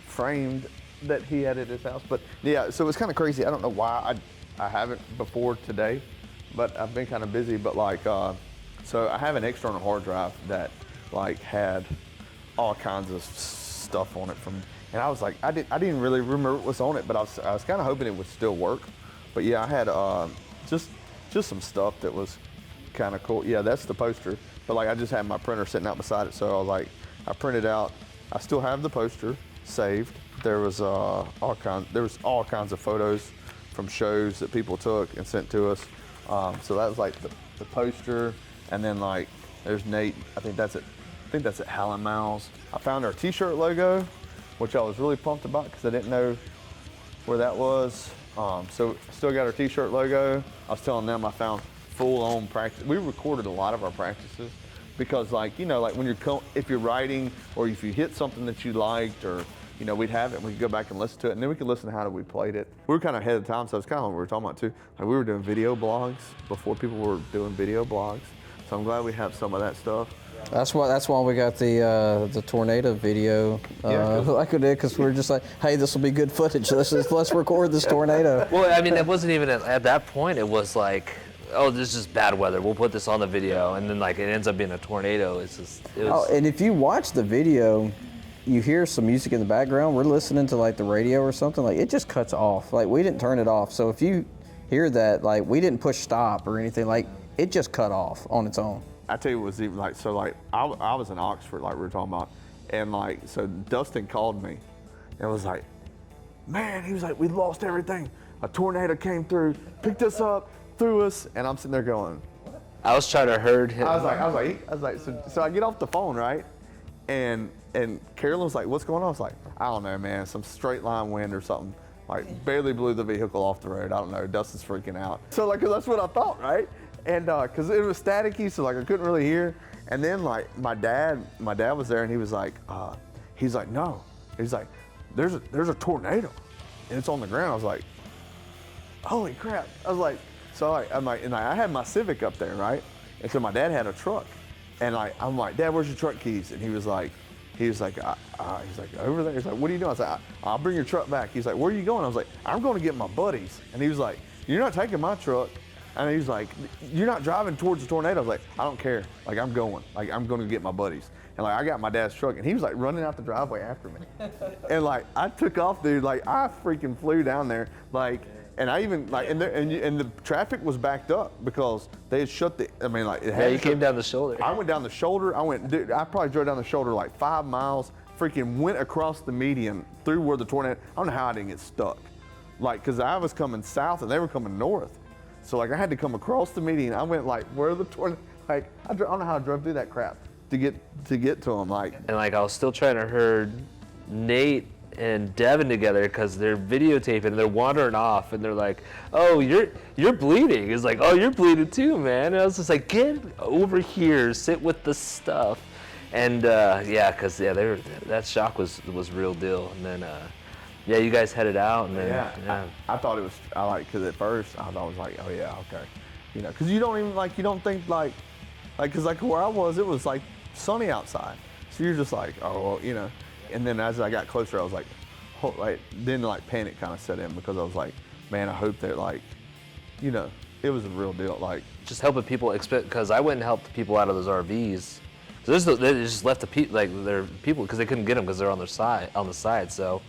framed that he had at his house. But yeah, so it's kind of crazy. I don't know why I haven't before today, but I've been kind of busy. But like, so I have an external hard drive that like had all kinds of stuff on it and I was like, I didn't really remember what was on it, but I was kind of hoping it would still work. But yeah, I had just some stuff that was kind of cool. Yeah, that's the poster. But like, I just had my printer sitting out beside it, so I was like, I printed out. I still have the poster saved. There was all kinds of photos from shows that people took and sent to us. So that was like the poster, and then like there's Nate. I think that's at Howlin' Mouse. I found our T-shirt logo, which I was really pumped about because I didn't know where that was. So still got our T-shirt logo. I was telling them I found full-on practice. We recorded a lot of our practices because, like, you know, like when if you're writing or if you hit something that you liked, or, you know, we'd have it and we could go back and listen to it, and then we could listen to how we played it. We were kind of ahead of the time, so it's kind of what we were talking about too. Like, we were doing video blogs before people were doing video blogs. So I'm glad we have some of that stuff. That's why we got the tornado video like we did, because we were just like, hey, this will be good footage. Let's record this tornado. Well, I mean, it wasn't even at that point. It was like, oh, this is just bad weather. We'll put this on the video, and then like it ends up being a tornado. It was. Oh, and if you watch the video, you hear some music in the background. We're listening to like the radio or something. Like, it just cuts off. Like, we didn't turn it off. So if you hear that, like, we didn't push stop or anything. Like, it just cut off on its own. I tell you, it was even like, so like, I was in Oxford, like we were talking about, and like, so Dustin called me and was like, man, he was like, we lost everything. A tornado came through, picked us up, threw us, and I'm sitting there going, I was trying to herd him. I was like, so I get off the phone, right? And Carolyn was like, what's going on? I was like, I don't know, man, some straight line wind or something. like barely blew the vehicle off the road. I don't know, Dustin's freaking out. So like, 'cause that's what I thought, right? And 'cause it was staticky, so like I couldn't really hear. And then like my dad was there and he was like, no. He's like, there's a tornado and it's on the ground. I was like, holy crap. I was like, I had my Civic up there, right? And so my dad had a truck. And I'm like, Dad, where's your truck keys? And he was like, over there. He's like, what are you doing? I was like, I'll bring your truck back. He's like, where are you going? I was like, I'm going to get my buddies. And he was like, you're not taking my truck. And he was like, you're not driving towards the tornado. I was like, I don't care. Like, I'm going. Like, I'm going to get my buddies. And like, I got my dad's truck, and he was like running out the driveway after me. And like, I took off, dude. Like, I freaking flew down there. Like, and I even like, and the traffic was backed up because they had shut the. I mean, like, it had. Yeah, you came down the shoulder. I went down the shoulder. Dude, I probably drove down the shoulder like 5 miles. Freaking went across the median through where the tornado. I don't know how I didn't get stuck. Like, cause I was coming south and they were coming north. So like I had to come across the median. I went like where the tornado, like I don't know how I drove through that crap to get to them. Like, and like I was still trying to herd Nate and Devin together because they're videotaping and they're wandering off and they're like, oh, you're bleeding. It's like, oh, you're bleeding too, man. And I was just like, get over here, sit with the stuff. And because that shock was real deal. And then you guys headed out, and then I thought it was. Because at first I thought it was like, oh yeah, okay, because you don't even you don't think because where I was, it was like sunny outside, so you're just like, oh well, and then as I got closer, I was like, then panic kind of set in because I was like, man, I hope that it was a real deal, just helping people because I went and helped people out of those RVs. So they just left their people because they couldn't get them because they're on the side. So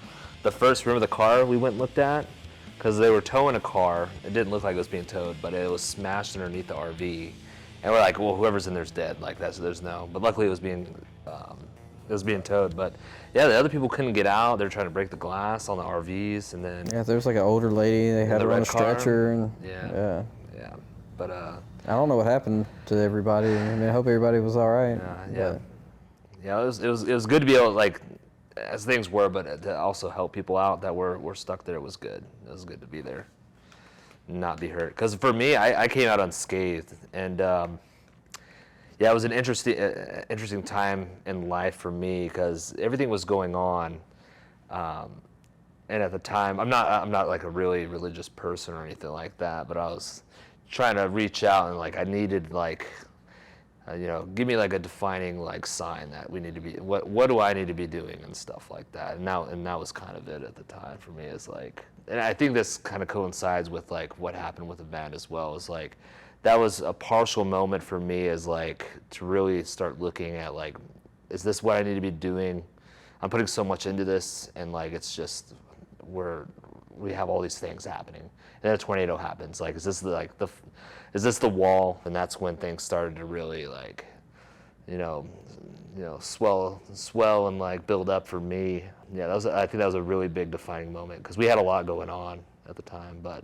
the first room of the car we went and looked at, because they were towing a car. It didn't look like it was being towed, but it was smashed underneath the RV. And we're like, well, whoever's in there's dead. Like there's no. But luckily it was being towed. But yeah, the other people couldn't get out. They were trying to break the glass on the RVs, and then there was like an older lady. They had her on a stretcher, and yeah. But I don't know what happened to everybody. I mean, I hope everybody was all right. Yeah, it was good to be able to, as things were, but to also help people out that were stuck there. It was good. It was good to be there, not be hurt. Because for me, I came out unscathed, and it was an interesting time in life for me because everything was going on, and at the time, I'm not like a really religious person or anything like that, but I was trying to reach out and I needed give me a defining sign that we need to be, what do I need to be doing and stuff like that. And that was kind of it at the time for me, is and I think this kind of coincides with what happened with the band as well, is that was a partial moment for me, is to really start looking at is this what I need to be doing? I'm putting so much into this, and it's just we have all these things happening, and then a tornado happens. Is this the wall? And that's when things started to really swell and build up for me. Yeah, I think that was a really big defining moment because we had a lot going on at the time, but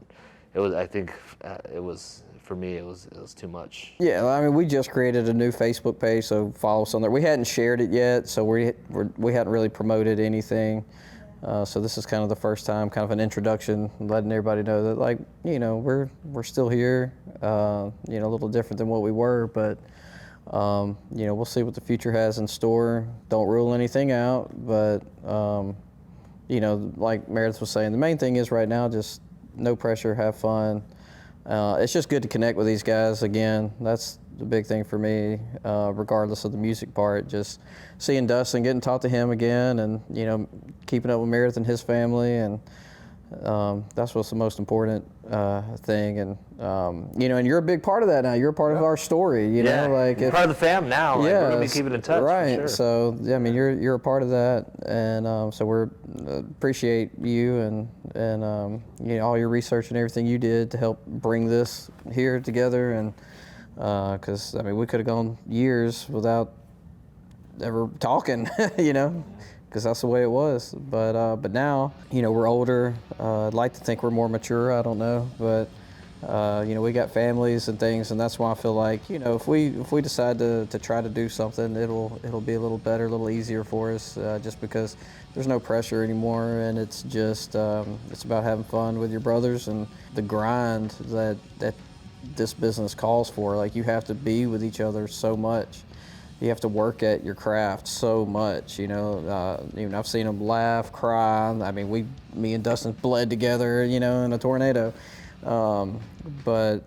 it was for me it was too much. Yeah, I mean, we just created a new Facebook page, so follow us on there. We hadn't shared it yet, so we hadn't really promoted anything. So this is kind of the first time, kind of an introduction, letting everybody know that we're still here, a little different than what we were, but we'll see what the future has in store. Don't rule anything out, but like Meredith was saying, the main thing is right now just no pressure, have fun. It's just good to connect with these guys again. That's the big thing for me, regardless of the music part. Just seeing Dustin, getting to talk to him again, and keeping up with Meredith and his family, and that's what's the most important thing. And and you're a big part of that now. You're a part of our story. You're part of the fam now. We're gonna be keeping in touch. Right. For sure. So I mean, you're a part of that, and so we're appreciate you and all your research and everything you did to help bring this here together. And because I mean, we could have gone years without ever talking, because that's the way it was. But now, we're older. I'd like to think we're more mature. I don't know, but We got families and things, and that's why I feel like, if we decide to try to do something, it'll be a little better, a little easier for us, just because there's no pressure anymore, and it's just it's about having fun with your brothers and the grind that this business calls for. Like, you have to be with each other so much. You have to work at your craft so much, I've seen them laugh, cry. I mean, me and Dustin bled together, in a tornado. But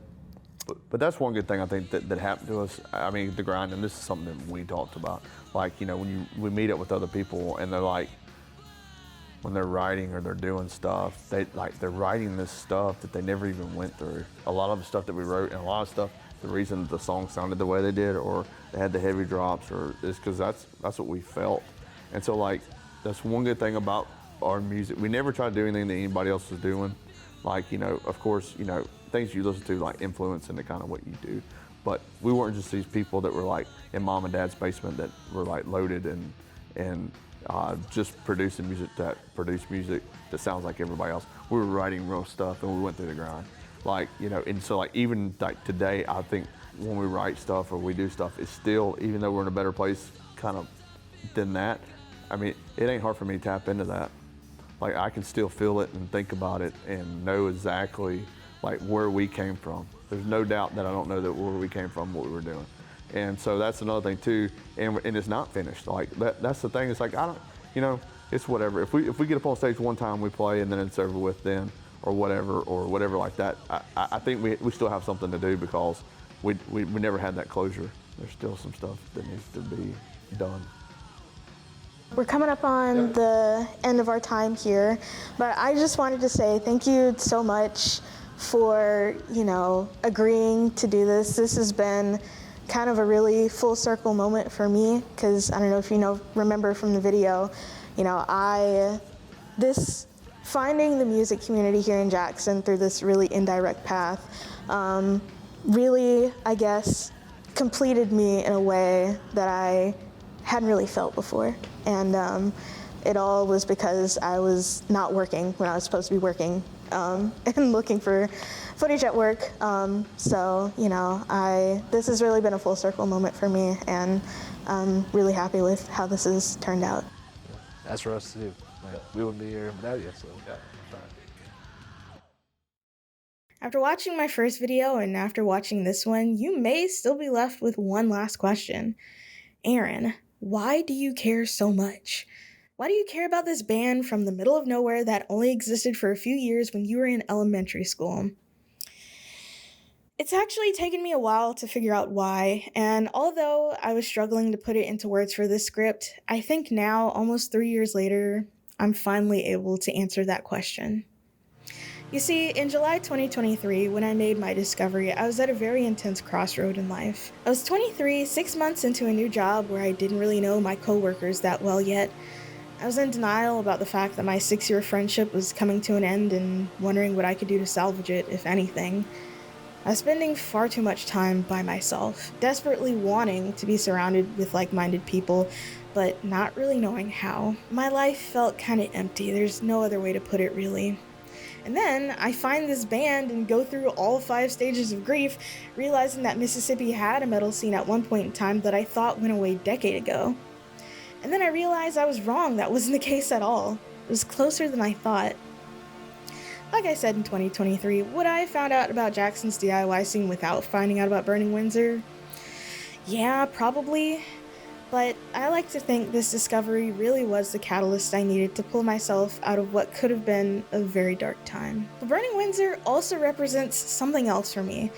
that's one good thing I think that happened to us. I mean, the grind, and this is something that we talked about. Like, when we meet up with other people and they're like, when they're writing or they're doing stuff, they're writing this stuff that they never even went through. A lot of the stuff that we wrote, and a lot of stuff, the reason that the song sounded the way they did, or they had the heavy drops, or is because that's what we felt. And so, like, that's one good thing about our music. We never try to do anything that anybody else was doing. Like, of course, things you listen to like influence into kind of what you do. But we weren't just these people that were like in mom and dad's basement that were like loaded and just producing music that sounds like everybody else. We were writing real stuff, and we went through the grind. Like, and so like even like today, I think when we write stuff or we do stuff, it's still, even though we're in a better place kind of than that, I mean, it ain't hard for me to tap into that. Like, I can still feel it and think about it and know exactly like where we came from. There's no doubt that I don't know that where we came from, what we were doing. And so that's another thing too, and it's not finished. Like, that's the thing, it's like, it's whatever. If we get up on stage one time, we play, and then it's over with then, or whatever like that. I think we still have something to do, because we never had that closure. There's still some stuff that needs to be done. We're coming up on the end of our time here, but I just wanted to say thank you so much for, agreeing to do this. This has been kind of a really full circle moment for me, because I don't know if remember from the video, finding the music community here in Jackson through this really indirect path really, I guess, completed me in a way that I hadn't really felt before. And it all was because I was not working when I was supposed to be working and looking for footage at work. This has really been a full circle moment for me, and I'm really happy with how this has turned out. That's for us too. We wouldn't be here without you, so. Yeah. After watching my first video and after watching this one, you may still be left with one last question. Aaron, why do you care so much? Why do you care about this band from the middle of nowhere that only existed for a few years when you were in elementary school? It's actually taken me a while to figure out why, and although I was struggling to put it into words for this script, I think now, almost 3 years later, I'm finally able to answer that question. You see, in July 2023, when I made my discovery, I was at a very intense crossroad in life. I was 23, 6 months into a new job where I didn't really know my coworkers that well yet. I was in denial about the fact that my 6-year friendship was coming to an end and wondering what I could do to salvage it, if anything. I was spending far too much time by myself, desperately wanting to be surrounded with like-minded people, but not really knowing how. My life felt kind of empty. There's no other way to put it, really. And then I find this band and go through all 5 stages of grief, realizing that Mississippi had a metal scene at one point in time that I thought went away a decade ago. And then I realized I was wrong. That wasn't the case at all. It was closer than I thought. Like I said in 2023, would I have found out about Jackson's DIY scene without finding out about Burning Windsor? Yeah, probably. But I like to think this discovery really was the catalyst I needed to pull myself out of what could have been a very dark time. But Burning Windsor also represents something else for me.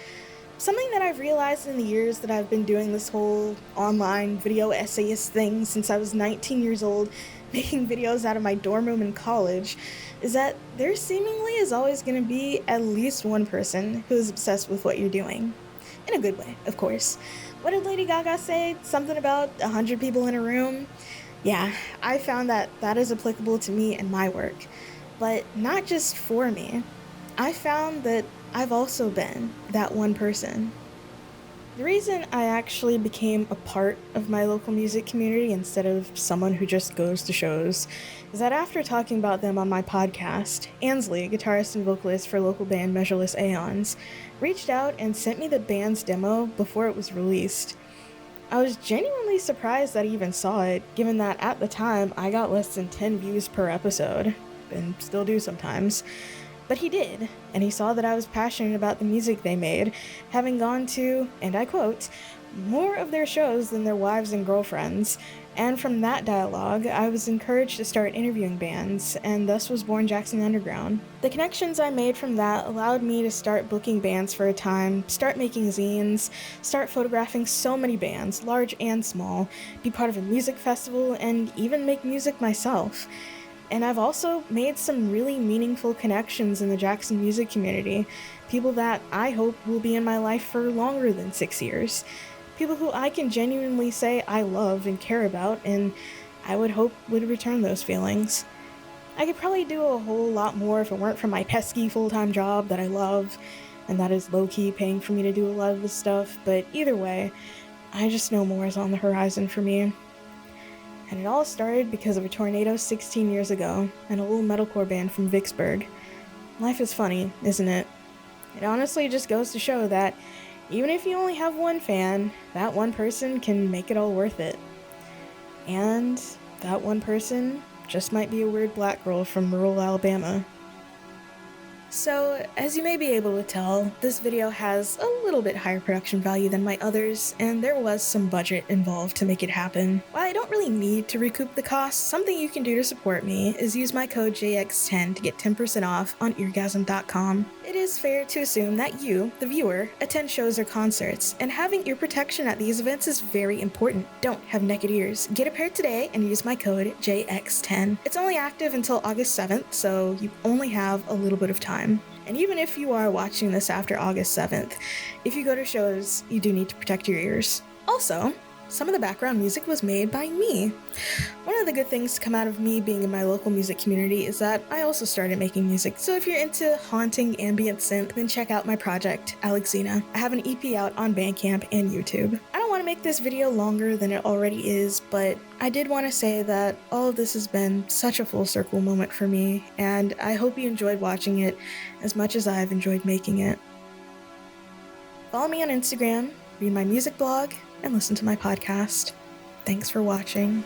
Something that I've realized in the years that I've been doing this whole online video essayist thing since I was 19 years old, making videos out of my dorm room in college, is that there seemingly is always going to be at least one person who is obsessed with what you're doing. In a good way, of course. What did Lady Gaga say? Something about 100 people in a room? Yeah, I found that that is applicable to me and my work. But not just for me. I found that I've also been that one person. The reason I actually became a part of my local music community instead of someone who just goes to shows is that after talking about them on my podcast, Ansley, guitarist and vocalist for local band Measureless Aeons, reached out and sent me the band's demo before it was released. I was genuinely surprised that he even saw it, given that at the time I got less than 10 views per episode, and still do sometimes. But he did, and he saw that I was passionate about the music they made, having gone to, and I quote, more of their shows than their wives and girlfriends, and from that dialogue, I was encouraged to start interviewing bands, and thus was born Jackson Underground. The connections I made from that allowed me to start booking bands for a time, start making zines, start photographing so many bands, large and small, be part of a music festival, and even make music myself. And I've also made some really meaningful connections in the Jackson music community, people that I hope will be in my life for longer than 6 years, people who I can genuinely say I love and care about, and I would hope would return those feelings. I could probably do a whole lot more if it weren't for my pesky full-time job that I love, and that is low-key paying for me to do a lot of this stuff, but either way, I just know more is on the horizon for me. And it all started because of a tornado 16 years ago and a little metalcore band from Vicksburg. Life is funny, isn't it? It honestly just goes to show that even if you only have one fan, that one person can make it all worth it. And that one person just might be a weird black girl from rural Alabama. So, as you may be able to tell, this video has a little bit higher production value than my others, and there was some budget involved to make it happen. While I don't really need to recoup the costs, something you can do to support me is use my code JX10 to get 10% off on eargasm.com. It is fair to assume that you, the viewer, attend shows or concerts, and having ear protection at these events is very important. Don't have naked ears. Get a pair today and use my code JX10. It's only active until August 7th, so you only have a little bit of time. And even if you are watching this after August 7th, if you go to shows, you do need to protect your ears. Also, some of the background music was made by me. One of the good things to come out of me being in my local music community is that I also started making music, so if you're into haunting ambient synth, then check out my project, Alexzeena. I have an EP out on Bandcamp and YouTube. I don't want to make this video longer than it already is, but I did want to say that all of this has been such a full circle moment for me, and I hope you enjoyed watching it as much as I've enjoyed making it. Follow me on Instagram, read my music blog, and listen to my podcast. Thanks for watching.